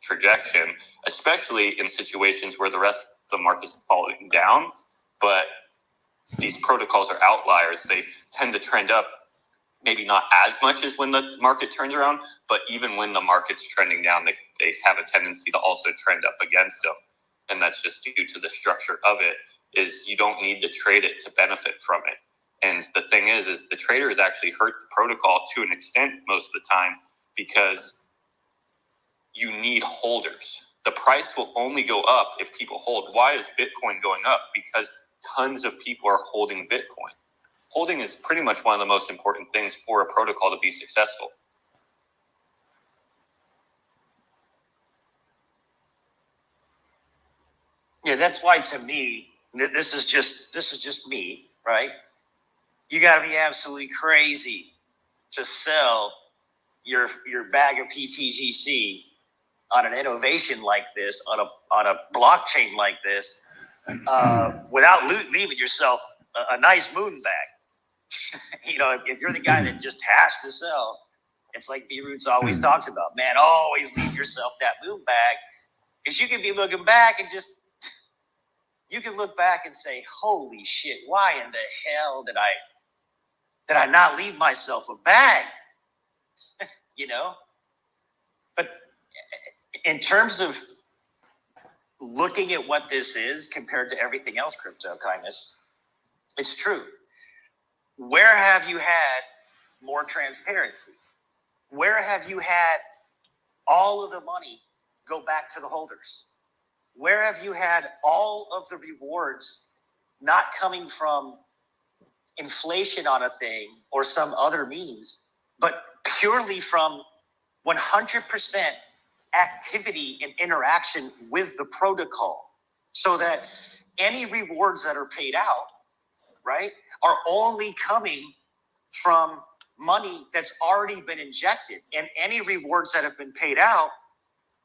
trajectory, especially in situations where the rest of the market is falling down. But these protocols are outliers. They tend to trend up, maybe not as much as when the market turns around, but even when the market's trending down, they have a tendency to also trend up against them. And that's just due to the structure of it, is you don't need to trade it to benefit from it. And the thing is the traders actually hurt the protocol to an extent most of the time because you need holders. The price will only go up if people hold. Why is Bitcoin going up? Because tons of people are holding Bitcoin. Holding is pretty much one of the most important things for a protocol to be successful. Yeah, that's why to me, this is just me, right? You got to be absolutely crazy to sell your bag of pTGC on an innovation like this, on a blockchain like this, without leaving yourself a nice moon bag. If you're the guy that just has to sell, it's like B-Roots always talks about, man, always leave yourself that moon bag, because you can be looking back and you can look back and say, holy shit, why in the hell did I not leave myself a bag? But in terms of looking at what this is compared to everything else, CryptoKinus, it's true. Where have you had more transparency? Where have you had all of the money go back to the holders? Where have you had all of the rewards not coming from inflation on a thing or some other means, but purely from 100% activity and interaction with the protocol, so that any rewards that are paid out, right, are only coming from money that's already been injected, and any rewards that have been paid out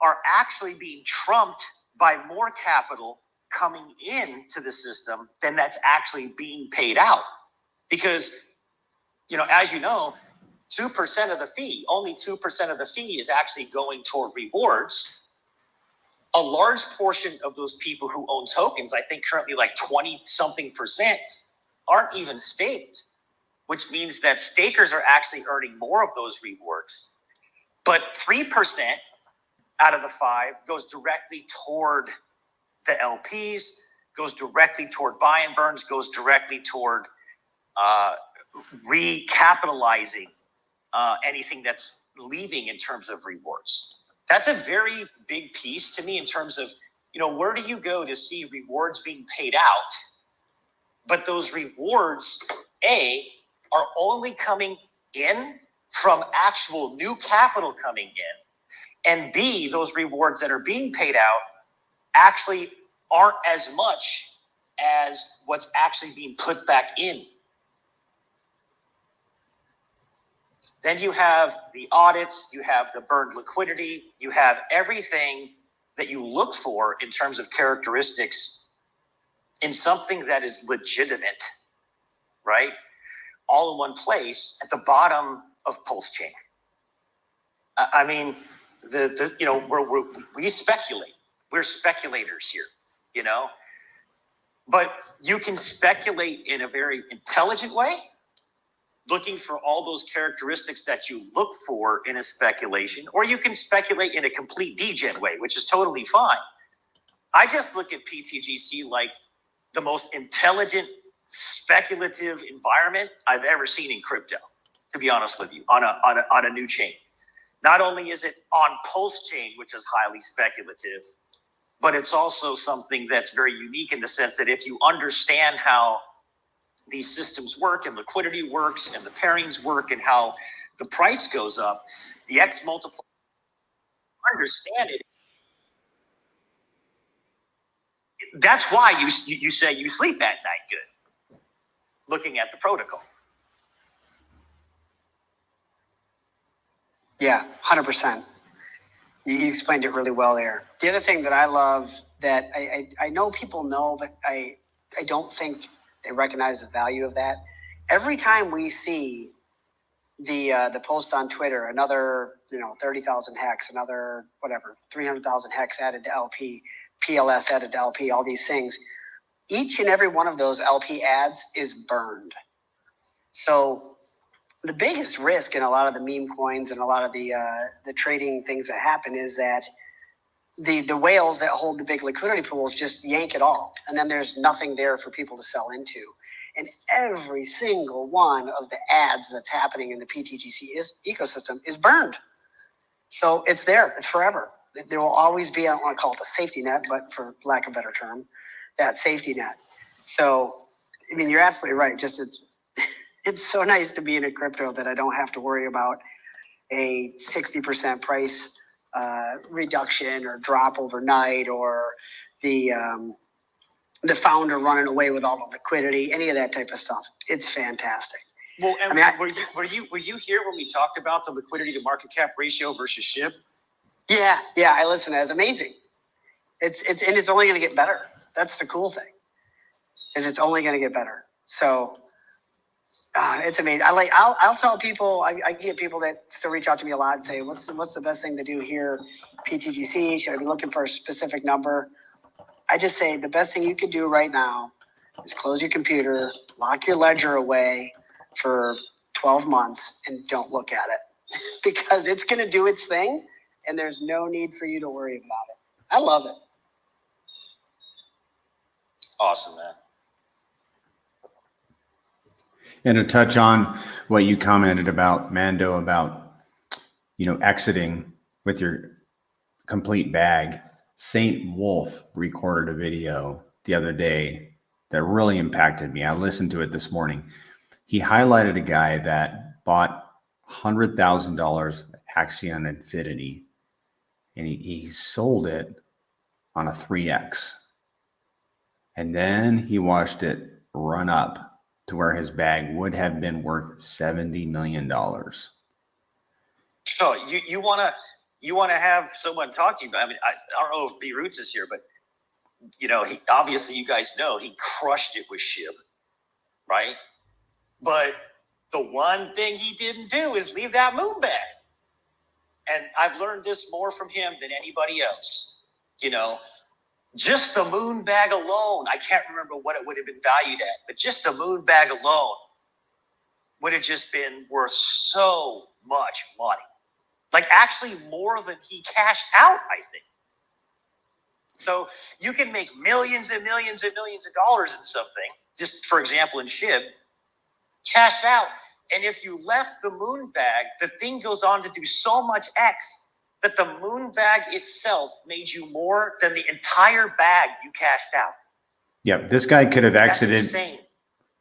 are actually being trumped by more capital coming into the system than that's actually being paid out. Because, as you know, 2% of the fee, only 2% of the fee is actually going toward rewards. A large portion of those people who own tokens, I think currently like 20-something%, aren't even staked, which means that stakers are actually earning more of those rewards. But 3% out of the 5 goes directly toward the LPs, goes directly toward buy and burns, goes directly toward recapitalizing anything that's leaving in terms of rewards. That's a very big piece to me in terms of, where do you go to see rewards being paid out, but those rewards, A, are only coming in from actual new capital coming in, and B, those rewards that are being paid out actually aren't as much as what's actually being put back in. Then you have the audits, you have the burned liquidity, you have everything that you look for in terms of characteristics in something that is legitimate, right? All in one place at the bottom of Pulse Chain. I mean, we speculate. We're speculators here, But you can speculate in a very intelligent way, looking for all those characteristics that you look for in a speculation, or you can speculate in a complete degen way, which is totally fine. I just look at pTGC like the most intelligent, speculative environment I've ever seen in crypto, to be honest with you, on a new chain. Not only is it on Pulse Chain, which is highly speculative, but it's also something that's very unique in the sense that if you understand how these systems work and liquidity works and the pairings work and how the price goes up, the X multiplier, understand it. That's why you say you sleep at night good, looking at the protocol. Yeah, 100%. You explained it really well there. The other thing that I love that I know people know, but I don't think they recognize the value of that. Every time we see the post on Twitter, another 30,000 hex, another 300,000 hex added to LP, PLS added to LP, all these things, each and every one of those LP ads is burned. So the biggest risk in a lot of the meme coins and a lot of the trading things that happen is that the whales that hold the big liquidity pools just yank it all, and then there's nothing there for people to sell into. And every single one of the ads that's happening in the pTGC ecosystem is burned. So it's there, it's forever. There will always be, I don't want to call it a safety net, but for lack of a better term, that safety net. So, I mean, you're absolutely right. Just it's so nice to be in a crypto that I don't have to worry about a 60% price reduction or drop overnight, or the founder running away with all the liquidity, any of that type of stuff. It's fantastic. Well, and were you here when we talked about the liquidity to market cap ratio versus SHIB? Yeah, I listened. It's amazing. It's only going to get better. That's the cool thing, is it's only going to get better. So it's amazing. I'll tell people. I get people that still reach out to me a lot and say, "What's the best thing to do here? pTGC? Should I be looking for a specific number?" I just say the best thing you could do right now is close your computer, lock your ledger away for 12 months, and don't look at it because it's going to do its thing, and there's no need for you to worry about it. I love it. Awesome, man. And to touch on what you commented about, Mando, about, exiting with your complete bag. Saint Wolf recorded a video the other day that really impacted me. I listened to it this morning. He highlighted a guy that bought $100,000 Axion Infinity, and he sold it on a 3X. And then he watched it run up to where his bag would have been worth $70 million. So you want to have someone talk to you. I mean, I don't know if B Roots is here, but he, obviously you guys know he crushed it with Shib, right? But the one thing he didn't do is leave that moon bag. And I've learned this more from him than anybody else. Just the moon bag alone, I can't remember what it would have been valued at, but just the moon bag alone would have just been worth so much money. Like actually more than he cashed out, I think. So you can make millions and millions and millions of dollars in something, just for example, in Shib, cash out. And if you left the moon bag, the thing goes on to do so much X that the moon bag itself made you more than the entire bag you cashed out. Yep, this guy could have exited. That's insane.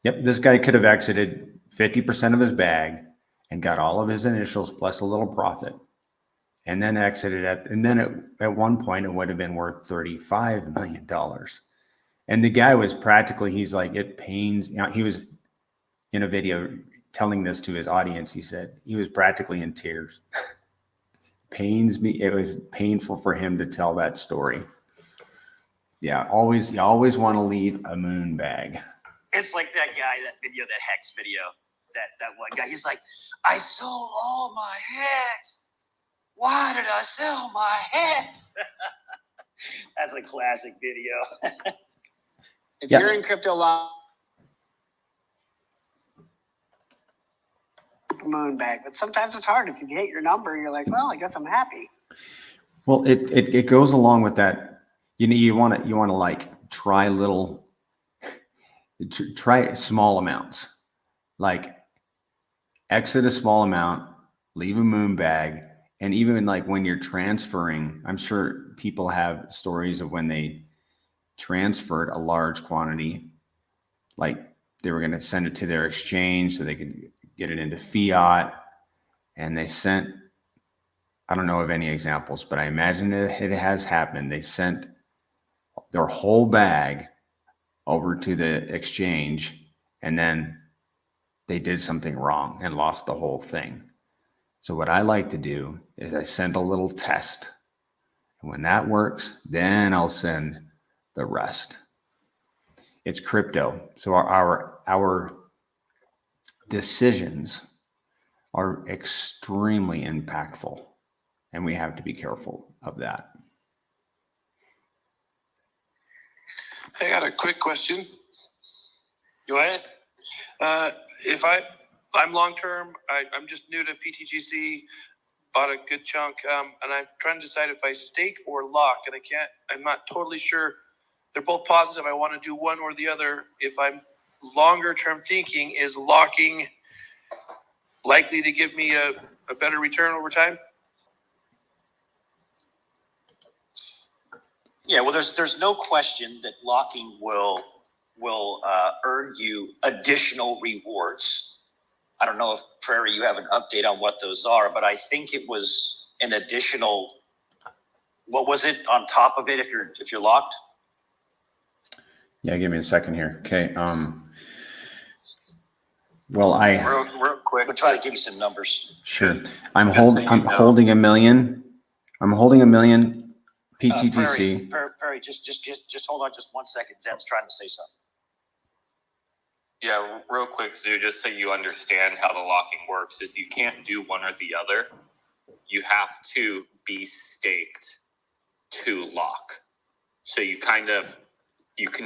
Yep, this guy could have exited 50% of his bag and got all of his initials plus a little profit, and then exited at one point it would have been worth $35 million. And the guy was practically, he's like, it pains. He was in a video telling this to his audience. He said he was practically in tears. Pains me. It was painful for him to tell that story. Yeah, you always want to leave a moon bag. It's like that guy, that video, that Hex video, that one guy. He's like, I sold all my Hex. Why did I sell my Hex? That's a classic video. If you're in crypto long, moon bag, but sometimes it's hard. If you hit your number, you're like, well, I guess I'm happy. Well, it goes along with that. You want to like try small amounts, like exit a small amount, leave a moon bag. And even like when you're transferring, I'm sure people have stories of when they transferred a large quantity, like they were going to send it to their exchange so they could get it into fiat. And they sent, I don't know of any examples, but I imagine it has happened. They sent their whole bag over to the exchange, and then they did something wrong and lost the whole thing. So what I like to do is I send a little test. And when that works, then I'll send the rest. It's crypto. So our decisions are extremely impactful, and we have to be careful of that. I got a quick question. Go ahead. I'm long-term, I'm just new to pTGC, bought a good chunk, and I'm trying to decide if I stake or lock, and I'm not totally sure. They're both positive. I want to do one or the other. If I'm longer-term thinking, is locking likely to give me a better return over time? Yeah, well, there's no question that locking will earn you additional rewards. I don't know if Prairie, you have an update on what those are, but I think it was an additional. What was it on top of it if you're locked? Yeah, give me a second here. Okay. Well, real quick. We'll try to give you some numbers. Sure. I'm holding $1 million. I'm holding $1 million pTGC. Perry, just hold on just 1 second. Zen's trying to say something. Yeah, real quick, Zoo, just so you understand how the locking works, is you can't do one or the other. You have to be staked to lock. So you can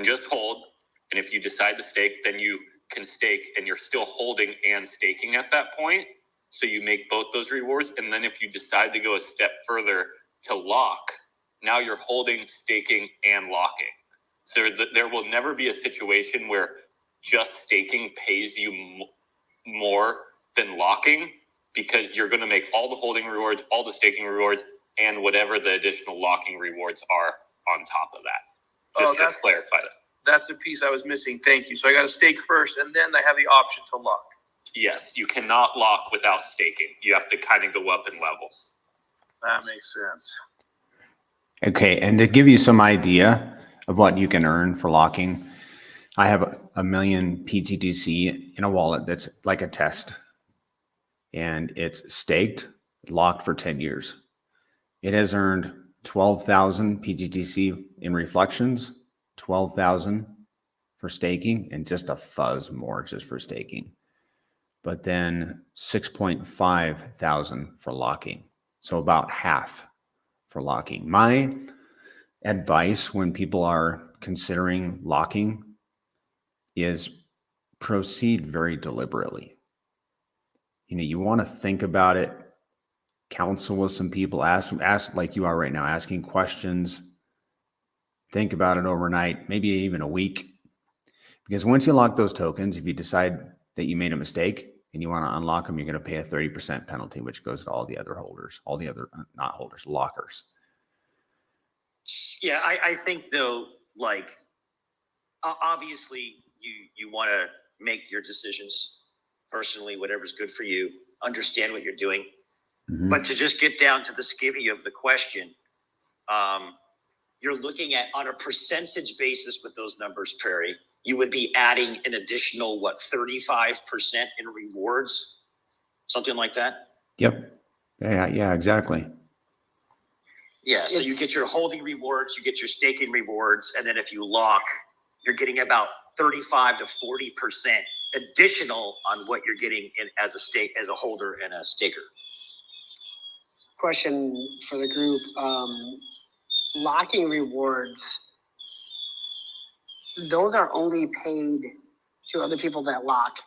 just hold, and if you decide to stake, then you can stake, and you're still holding and staking at that point. So you make both those rewards, and then if you decide to go a step further to lock, now you're holding, staking, and locking. So there will never be a situation where just staking pays you more than locking, because you're going to make all the holding rewards, all the staking rewards, and whatever the additional locking rewards are on top of that. Just to clarify that. That's a piece I was missing. Thank you. So I got to stake first, and then I have the option to lock. Yes, you cannot lock without staking. You have to kind of go up in levels. That makes sense. Okay, and to give you some idea of what you can earn for locking, I have a million pTGC in a wallet that's like a test, and it's staked, locked for 10 years. It has earned 12,000 pTGC in reflections, 12,000 for staking, and just a fuzz more just for staking. But then 6.5 thousand for locking. So about half for locking. My advice when people are considering locking is proceed very deliberately. You know, you want to think about it, counsel with some people, ask like you are right now, asking questions, think about it overnight, maybe even a week. Because once you lock those tokens, if you decide that you made a mistake and you want to unlock them, you're going to pay a 30% penalty, which goes to all the other holders, all the other, not holders, lockers. Yeah, I think though, like, obviously you want to make your decisions personally, whatever's good for you, understand what you're doing. Mm-hmm. But to just get down to the skivvy of the question, you're looking at on a percentage basis with those numbers, Perry, you would be adding an additional, 35% in rewards, something like that? Yep. Yeah, exactly. Yeah, so you get your holding rewards, you get your staking rewards, and then if you lock, you're getting about 35 to 40% additional on what you're getting in as a holder and a staker. Question for the group. Locking rewards, those are only paid to other people that lock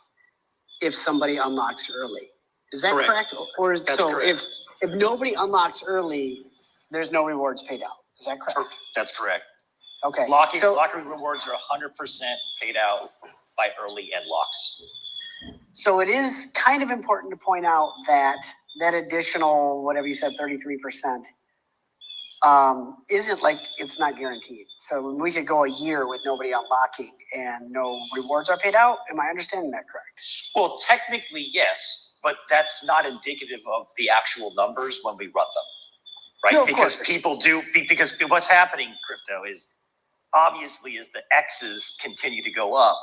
if somebody unlocks early. Is that correct? Or That's so correct. if nobody unlocks early, there's no rewards paid out. Is that correct? That's correct. Okay. Locking rewards are 100% paid out by early and locks. So it is kind of important to point out that that additional, whatever you said, 33%, isn't like, it's not guaranteed. So we could go a year with nobody unlocking and no rewards are paid out. Am I understanding that correct? Well, technically, yes, but that's not indicative of the actual numbers when we run them, right? No, of because course. because what's happening, crypto, is obviously as the X's continue to go up,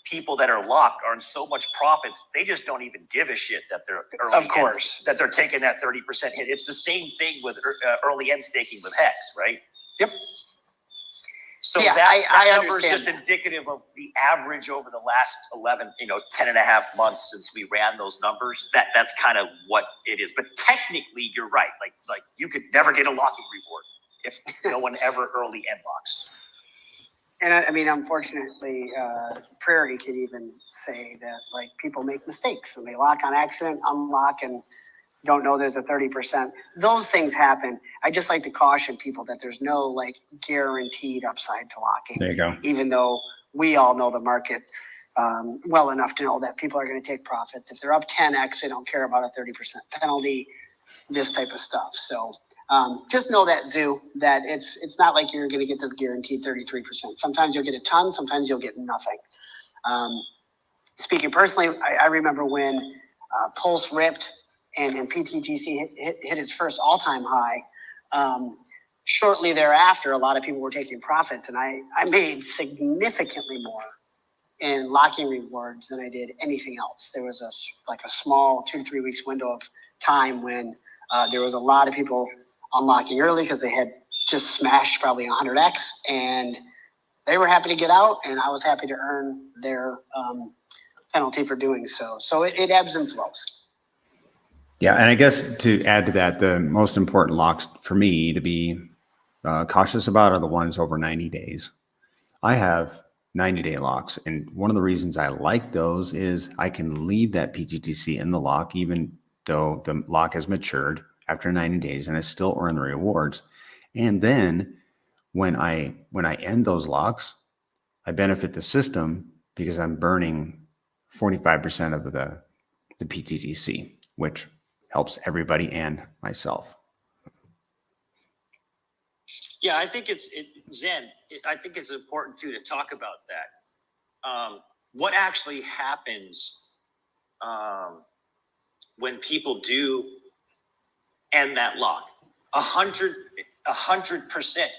people that are locked are in so much profits, they just don't even give a shit that they're that they're taking that 30% hit. It's the same thing with early end staking with Hex, right? Yep. So Yeah, that I number is understand just that. indicative of the average over the last 10 and a half months since we ran those numbers. That's kind of what it is. But technically, you're right. Like you could never get a locking reward if no one ever early end locks. And I mean, unfortunately, Prairie could even say that like people make mistakes and they lock on accident, unlock, and don't know there's a 30%. Those things happen. I just like to caution people that there's no like guaranteed upside to locking. There you go. Even though we all know the market well enough to know that people are going to take profits. If they're up 10x, they don't care about a 30% penalty, this type of stuff. So just know that, Zoo, that it's not like you're going to get this guaranteed 33%. Sometimes you'll get a ton, sometimes you'll get nothing. Speaking personally, I remember when Pulse ripped and pTGC hit its first all-time high. Shortly thereafter, a lot of people were taking profits, and I made significantly more in locking rewards than I did anything else. There was a small 2 to 3 weeks window of time when there was a lot of people unlocking early because they had just smashed probably 100x, and they were happy to get out, and I was happy to earn their penalty for doing so. So it ebbs and flows. Yeah, and I guess to add to that, the most important locks for me to be cautious about are the ones over 90 days. I have 90-day locks, and one of the reasons I like those is I can leave that pTGC in the lock even though the lock has matured after 90 days, and I still earn the rewards. And then when I end those locks, I benefit the system because I'm burning 45% of the pTGC, which helps everybody and myself. Yeah, I think I think it's important too to talk about that. What actually happens when people do end that lock? 100%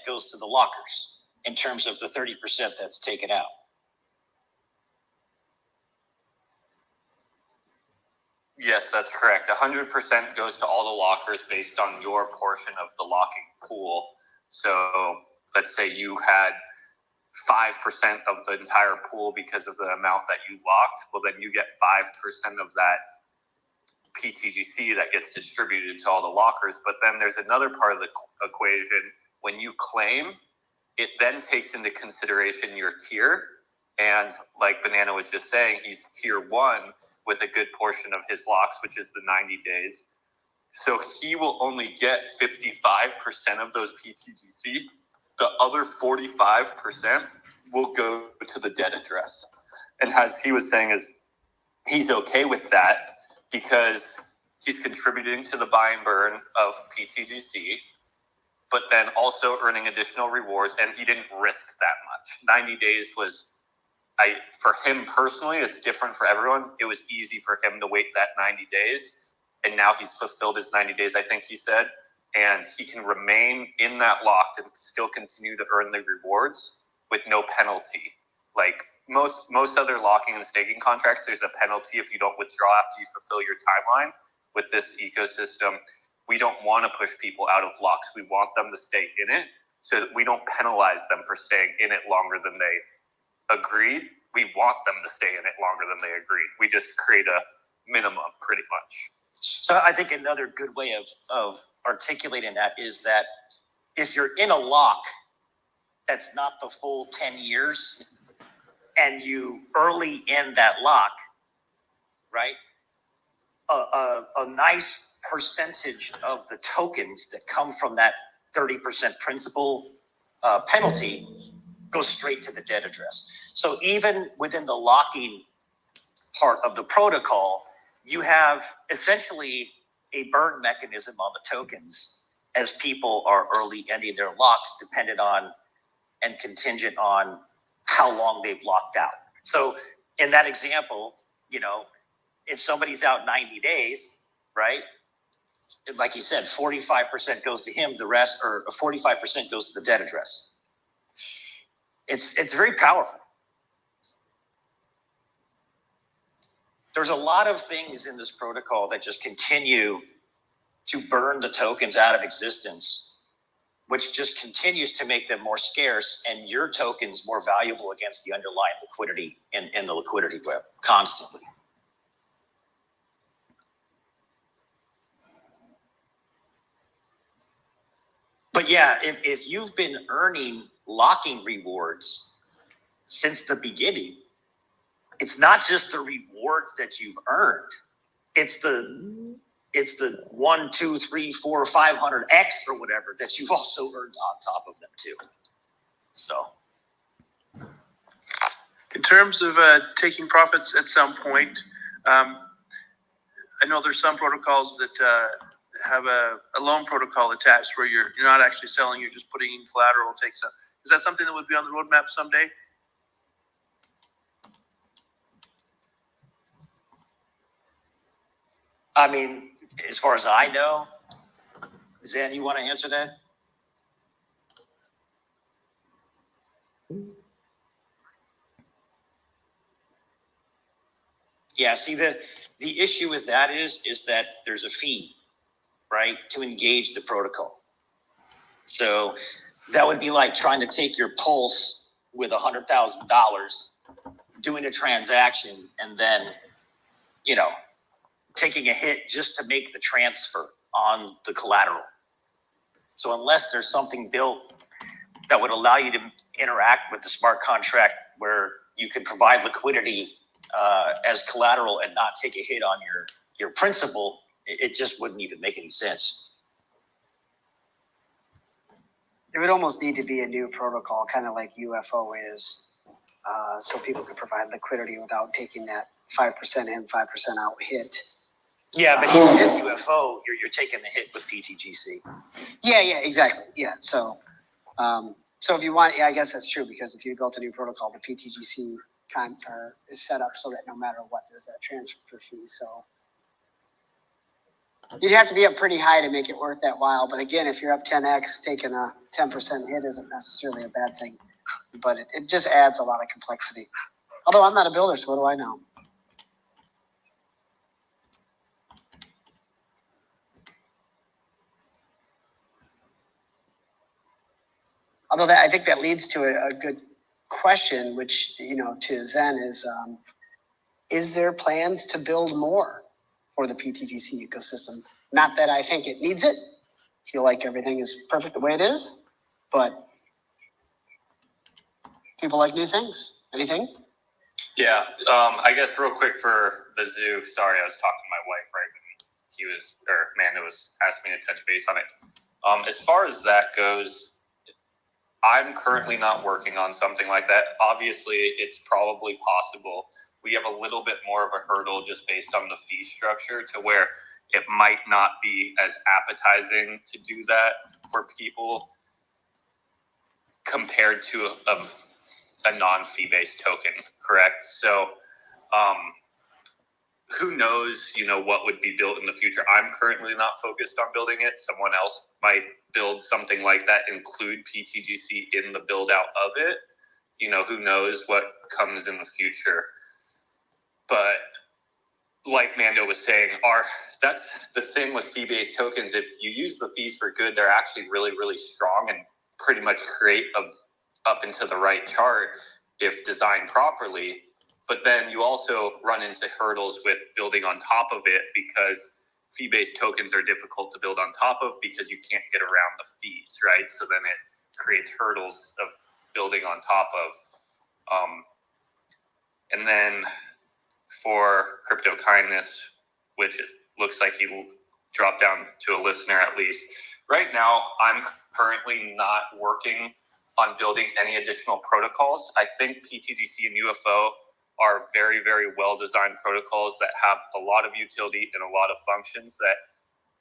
goes to the lockers in terms of the 30% that's taken out. Yes, that's correct. 100% goes to all the lockers based on your portion of the locking pool. So let's say you had 5% of the entire pool because of the amount that you locked. Well, then you get 5% of that pTGC that gets distributed to all the lockers. But then there's another part of the equation. When you claim, it then takes into consideration your tier. And like Banana was just saying, he's tier 1 with a good portion of his locks, which is the 90 days. So he will only get 55% of those pTGC. The other 45% will go to the dead address. And as he was saying, is he's okay with that because he's contributing to the buy and burn of pTGC, but then also earning additional rewards, and he didn't risk that much. 90 days was, for him personally, it's different for everyone. It was easy for him to wait that 90 days, and now he's fulfilled his 90 days, I think he said, and he can remain in that lock and still continue to earn the rewards with no penalty. Like most other locking and staking contracts, there's a penalty if you don't withdraw after you fulfill your timeline. With this ecosystem, we don't want to push people out of locks. We want them to stay in it so that we don't penalize them for staying in it longer than they agreed. We want them to stay in it longer than they agreed. We just create a minimum pretty much. So I think another good way of articulating that is that if you're in a lock that's not the full 10 years and you early end that lock, right? A nice percentage of the tokens that come from that 30% principal penalty goes straight to the dead address. So even within the locking part of the protocol, you have essentially a burn mechanism on the tokens as people are early ending their locks, dependent on and contingent on how long they've locked out. So in that example, if somebody's out 90 days, right? Like you said, 45% goes to him, the rest, or 45% goes to the dead address. It's very powerful. There's a lot of things in this protocol that just continue to burn the tokens out of existence, which just continues to make them more scarce and your tokens more valuable against the underlying liquidity in the liquidity web constantly. But yeah, if you've been earning locking rewards since the beginning, it's not just the rewards that you've earned. It's the 1, 2, 3, 4, 500x or whatever that you've also earned on top of them too. So, in terms of taking profits at some point, I know there's some protocols that have a loan protocol attached where you're not actually selling, you're just putting in collateral. Is that something that would be on the roadmap someday? I mean, as far as I know, Zan, you want to answer that? Yeah, see, the issue with that is that there's a fee, right, to engage the protocol. So that would be like trying to take your pulse with $100,000, doing a transaction, and then, taking a hit just to make the transfer on the collateral. So unless there's something built that would allow you to interact with the smart contract where you can provide liquidity as collateral and not take a hit on your principal, it just wouldn't even make any sense. There would almost need to be a new protocol, kind of like UFO is, so people could provide liquidity without taking that 5% in, 5% out hit. Yeah, but even with UFO, you're taking the hit with pTGC. Yeah, exactly. Yeah. So if you want, I guess that's true, because if you built a new protocol, the pTGC is set up so that no matter what, there's that transfer fee. So you'd have to be up pretty high to make it worth that while. But again, if you're up 10x, taking a 10% hit isn't necessarily a bad thing. But it just adds a lot of complexity. Although I'm not a builder, so what do I know? Although I think that leads to a good question, which, to Zen is there plans to build more for the pTGC ecosystem? Not that I think it needs it. I feel like everything is perfect the way it is, but people like new things. Anything? Yeah, I guess real quick for the zoo. Sorry, I was talking to my wife right when Amanda was asking me to touch base on it. As far as that goes, I'm currently not working on something like that. Obviously, it's probably possible. We have a little bit more of a hurdle just based on the fee structure, to where it might not be as appetizing to do that for people compared to a non-fee-based token, correct? So who knows, what would be built in the future. I'm currently not focused on building it. Someone else might build something like that, include pTGC in the build out of it. Who knows what comes in the future. But like Mando was saying, that's the thing with fee-based tokens. If you use the fees for good, they're actually really, really strong and pretty much create up into the right chart if designed properly. But then you also run into hurdles with building on top of it, because fee-based tokens are difficult to build on top of because you can't get around the fees, right? So then it creates hurdles of building on top of. And then for Crypto Kindness, which it looks like he dropped down to a listener at least. Right now, I'm currently not working on building any additional protocols. I think pTGC and UFO are very, very well-designed protocols that have a lot of utility and a lot of functions that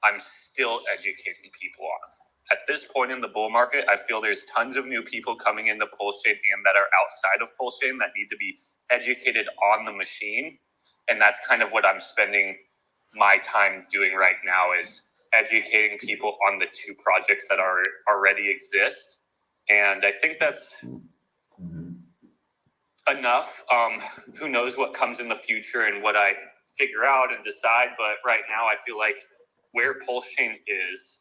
I'm still educating people on. At this point in the bull market, I feel there's tons of new people coming into Pulse-Chain and that are outside of Pulse-Chain that need to be educated on the machine. And that's kind of what I'm spending my time doing right now, is educating people on the two projects that already exist. And I think that's enough. Who knows what comes in the future and what I figure out and decide. But right now, I feel like where Pulse-Chain is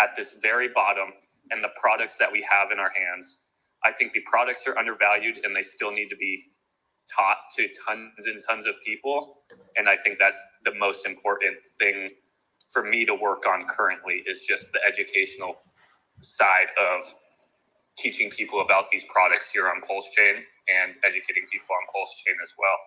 at this very bottom, and the products that we have in our hands, I think the products are undervalued and they still need to be taught to tons and tons of people. And I think that's the most important thing for me to work on currently, is just the educational side of teaching people about these products here on Pulse-Chain and educating people on Pulse-Chain as well.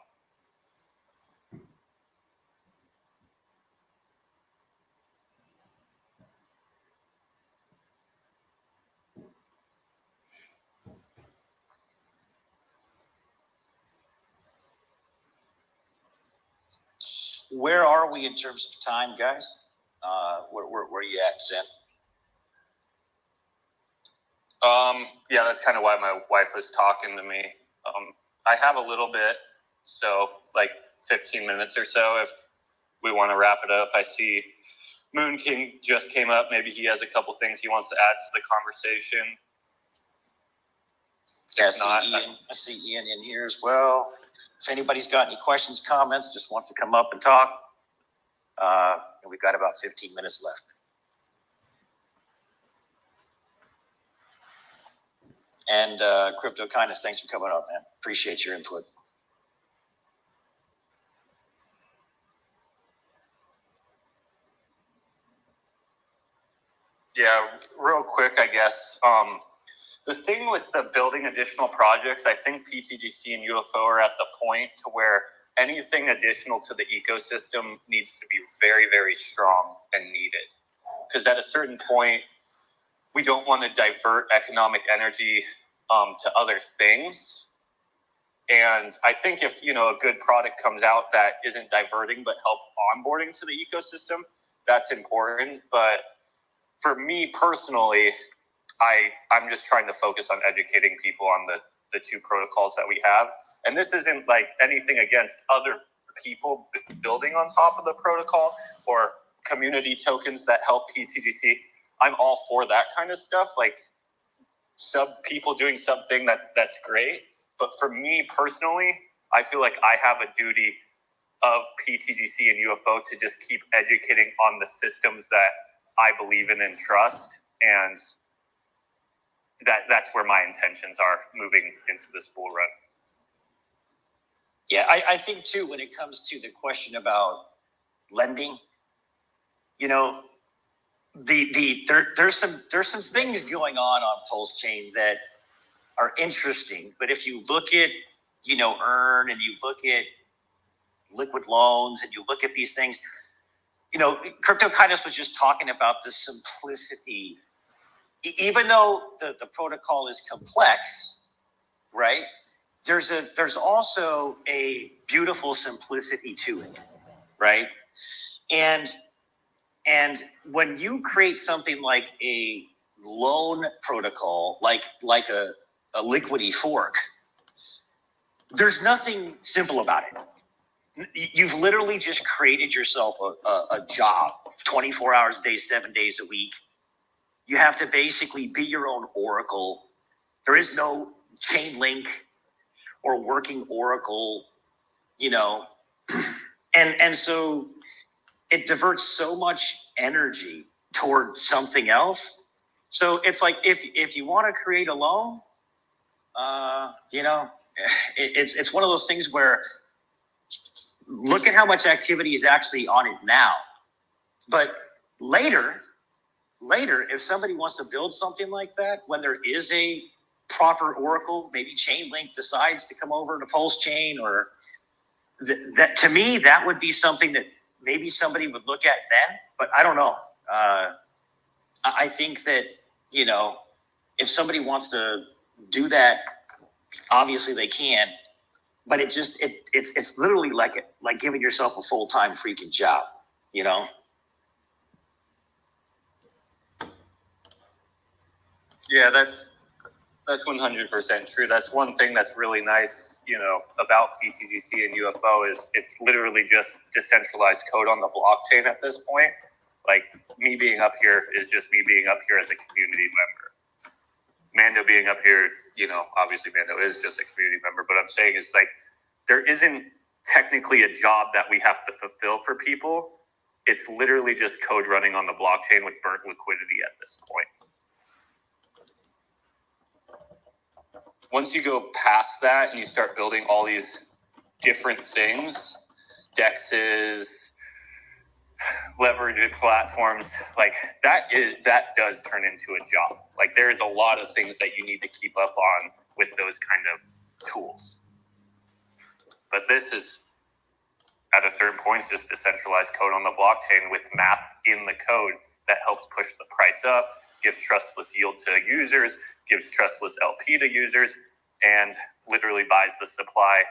Where are we in terms of time, guys? Where are you at, Zen? Yeah, that's kind of why my wife was talking to me. I have a little bit, so like 15 minutes or so if we want to wrap it up. I see Moon King just came up. Maybe he has a couple things he wants to add to the conversation. Yeah, I see Ian in here as well. If anybody's got any questions, comments, just wants to come up and talk. We've got about 15 minutes left. And Crypto Kindness, thanks for coming up, man. Appreciate your input. Yeah, real quick, I guess. The thing with the building additional projects, I think pTGC and UFO are at the point to where anything additional to the ecosystem needs to be very, very strong and needed. Because at a certain point, we don't want to divert economic energy to other things. And I think if, a good product comes out that isn't diverting but help onboarding to the ecosystem, that's important. But for me personally, I'm just trying to focus on educating people on the two protocols that we have. And this isn't like anything against other people building on top of the protocol or community tokens that help pTGC. I'm all for that kind of stuff, like people doing something that's great. But for me personally, I feel like I have a duty of pTGC and UFO to just keep educating on the systems that I believe in and trust. And that's where my intentions are moving into this bull run. Yeah, I think too, when it comes to the question about lending, there's some things going on Pulse Chain that are interesting. But if you look at, Earn, and you look at liquid loans, and you look at these things, Crypto Kindness was just talking about the simplicity. Even though the protocol is complex, right? There's also a beautiful simplicity to it, right? And when you create something like a loan protocol, like a Liquidity fork, there's nothing simple about it. You've literally just created yourself a job, 24 hours a day, 7 days a week. You have to basically be your own oracle. There is no chain link or working oracle, and so it diverts so much energy toward something else. So it's like if you want to create a loan, it's one of those things where look at how much activity is actually on it now. But later, if somebody wants to build something like that, when there is a proper oracle, maybe Chainlink decides to come over to Pulse Chain, or that to me, that would be something that maybe somebody would look at then. But I don't know. I think that, if somebody wants to do that, obviously they can. But it's literally like giving yourself a full-time freaking job, Yeah, that's 100% true. That's one thing that's really nice, about pTGC and UFO is it's literally just decentralized code on the blockchain at this point. Like me being up here is just me being up here as a community member. Mando being up here, obviously Mando is just a community member, but I'm saying it's like there isn't technically a job that we have to fulfill for people. It's literally just code running on the blockchain with burnt liquidity at this point. Once you go past that and you start building all these different things, DEXs, leverage platforms, like that does turn into a job. Like there's a lot of things that you need to keep up on with those kind of tools. But this is, at a certain point, just decentralized code on the blockchain with math in the code that helps push the price up, gives trustless yield to users, gives trustless LP to users, and literally buys the supply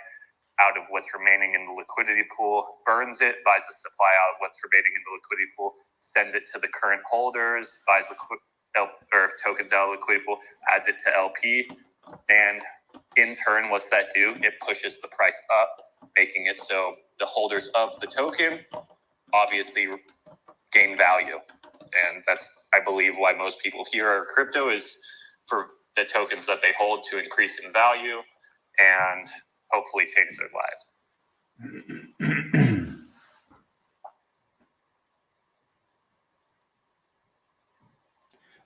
out of what's remaining in the liquidity pool, burns it, buys the supply out of what's remaining in the liquidity pool, sends it to the current holders, buys tokens out of the liquidity pool, adds it to LP, and in turn, what's that do? It pushes the price up, making it so the holders of the token obviously gain value. And that's, I believe, why most people here are crypto, is for the tokens that they hold to increase in value and hopefully change their lives.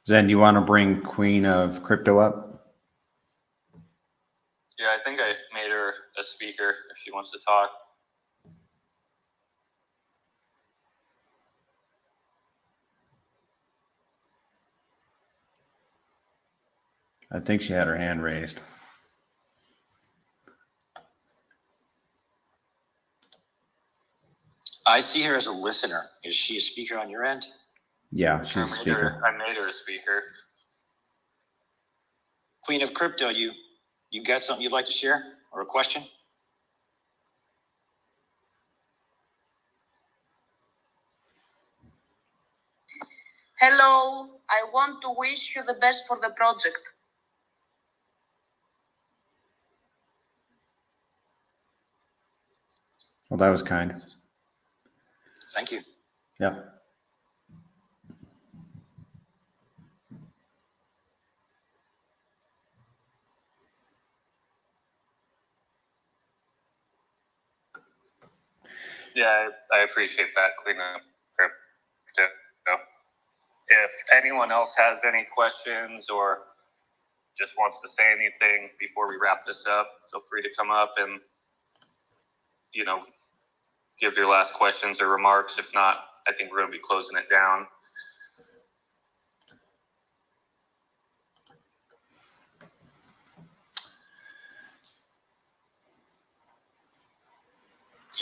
Zen, you want to bring Queen of Crypto up? Yeah, I think I made her a speaker if she wants to talk. I think she had her hand raised. I see her as a listener. Is she a speaker on your end? Yeah, she's a speaker. I made her a speaker. Queen of Crypto, you got something you'd like to share? or a question? Hello, I want to wish you the best for the project. Well, that was kind. Thank you. Yeah. Yeah, I appreciate that cleanup, crypto. If anyone else has any questions or just wants to say anything before we wrap this up, feel free to come up and, give your last questions or remarks. If not, I think we're going to be closing it down.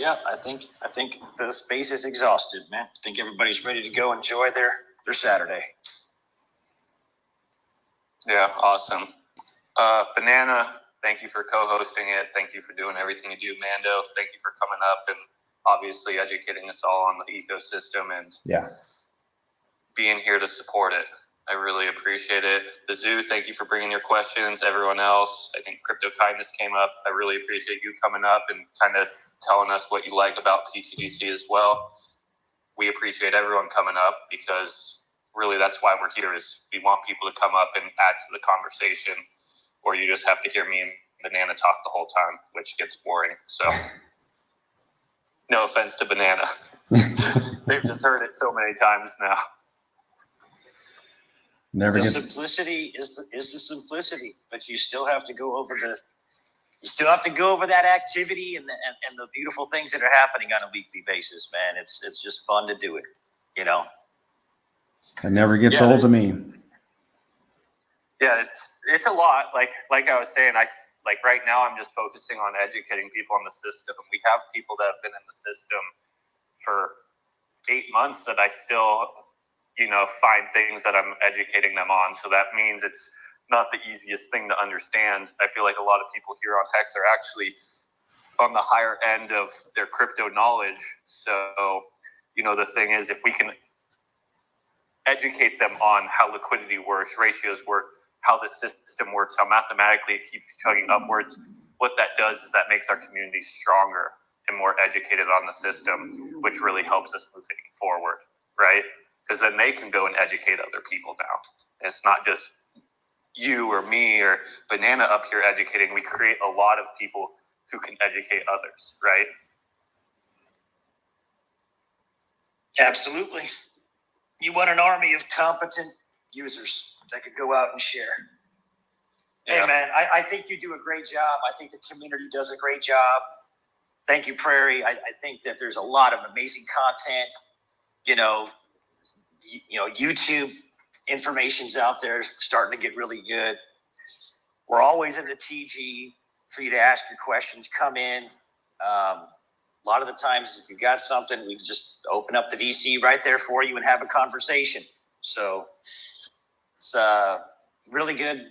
Yeah, I think the space is exhausted, man. I think everybody's ready to go enjoy their Saturday. Yeah, awesome. Banana, thank you for co-hosting it. Thank you for doing everything you do. Mando, thank you for coming up and obviously educating us all on the ecosystem and being here to support it. I really appreciate it. The Zoo, thank you for bringing your questions. Everyone else, I think Crypto Kindness came up. I really appreciate you coming up and kind of telling us what you like about pTGC as well. We appreciate everyone coming up because really that's why we're here, is we want people to come up and add to the conversation, or you just have to hear me and Banana talk the whole time, which gets boring. So no offense to Banana. They've just heard it so many times now. The simplicity is the simplicity, but you still have to go over that activity and the beautiful things that are happening on a weekly basis, man. It's just fun to do it, It never gets old to me. Yeah, it's a lot. Like I was saying, right now I'm just focusing on educating people on the system. We have people that have been in the system for 8 months that I still find things that I'm educating them on. So that means it's not the easiest thing to understand. I feel like a lot of people here on Hex are actually on the higher end of their crypto knowledge. So, the thing is, if we can educate them on how liquidity works, ratios work, how the system works, how mathematically it keeps chugging upwards, what that does is that makes our community stronger and more educated on the system, which really helps us moving forward, right? Because then they can go and educate other people now. And it's not just you or me or Banana up here educating. We create a lot of people who can educate others, right? Absolutely. You want an army of competent users that could go out and share. Yeah. Hey, man, I think you do a great job. I think the community does a great job. Thank you, Prairie. I think that there's a lot of amazing content. YouTube information's out there starting to get really good. We're always in the TG for you to ask your questions. Come in. A lot of the times, if you got something, we just open up the VC right there for you and have a conversation. So it's really good,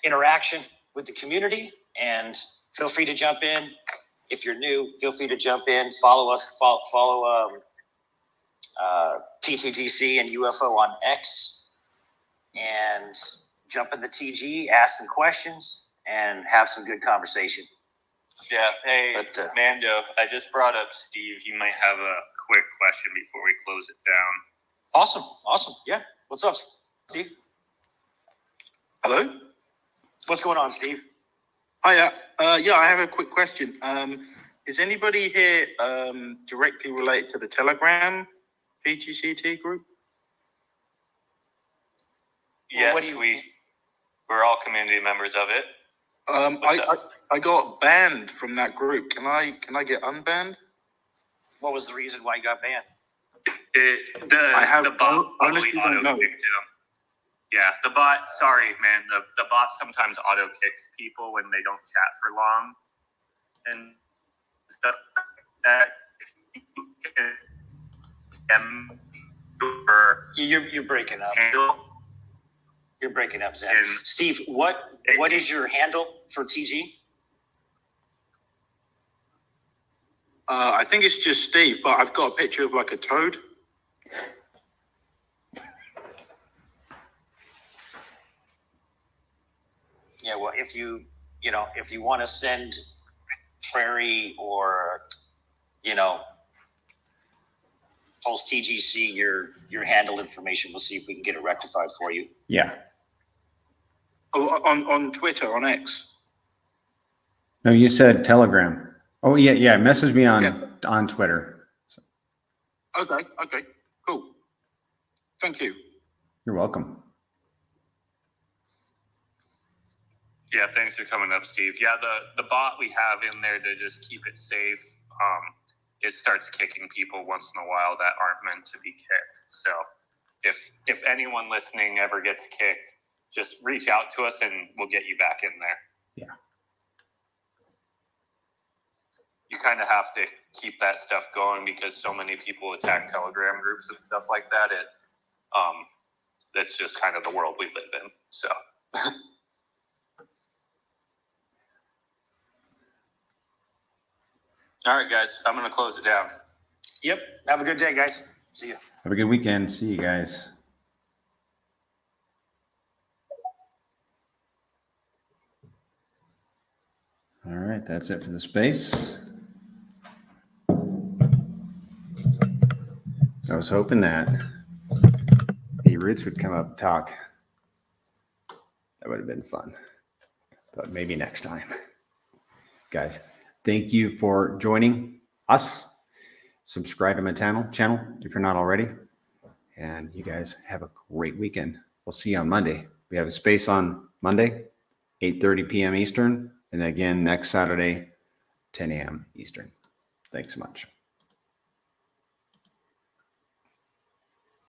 interaction with the community. And feel free to jump in. If you're new, feel free to jump in. Follow us. Follow pTGC and UFO on X, and jump in the TG, ask some questions, and have some good conversation. Yeah. Hey, Mando, I just brought up Steve. He might have a quick question before we close it down. Awesome. Yeah. What's up, Steve? Hello? What's going on, Steve? Hiya. Yeah, I have a quick question. Is anybody here directly related to the Telegram pTGC group? Yes, we're all community members of it. I got banned from that group. Can I get unbanned? What was the reason why you got banned? The bot probably auto-kicked him. Yeah, the bot, sorry, man. The bot sometimes auto-kicks people when they don't chat for long. And stuff like that. You're breaking up. You're breaking up, Zach. Steve, what is your handle for TG? I think it's just Steve, but I've got a picture of like a toad. Yeah, well, if you want to send Prairie or, post TGC your handle information, we'll see if we can get it rectified for you. Yeah. Oh, on Twitter, on X. No, you said Telegram. Oh, yeah, yeah. Message me on Twitter. So, Okay, cool. Thank you. you're welcome. Yeah, thanks for coming up, Steve. Yeah, the bot we have in there to just keep it safe, it starts kicking people once in a while that aren't meant to be kicked. So if anyone listening ever gets kicked, just reach out to us and we'll get you back in there. Yeah. You kind of have to keep that stuff going because so many people attack Telegram groups and stuff like that. That's just kind of the world we live in. So. All right, guys, I'm going to close it down. Yep. Have a good day, guys. See you. Have a good weekend. See you guys. All right, that's it for the space. I was hoping that the Roots would come up and talk. That would have been fun, but maybe next time. Guys, thank you for joining us. Subscribe to my channel if you're not already. And you guys have a great weekend. We'll see you on Monday. We have a space on Monday, 8:30 p.m. Eastern. And again, next Saturday, 10 a.m. Eastern. Thanks so much.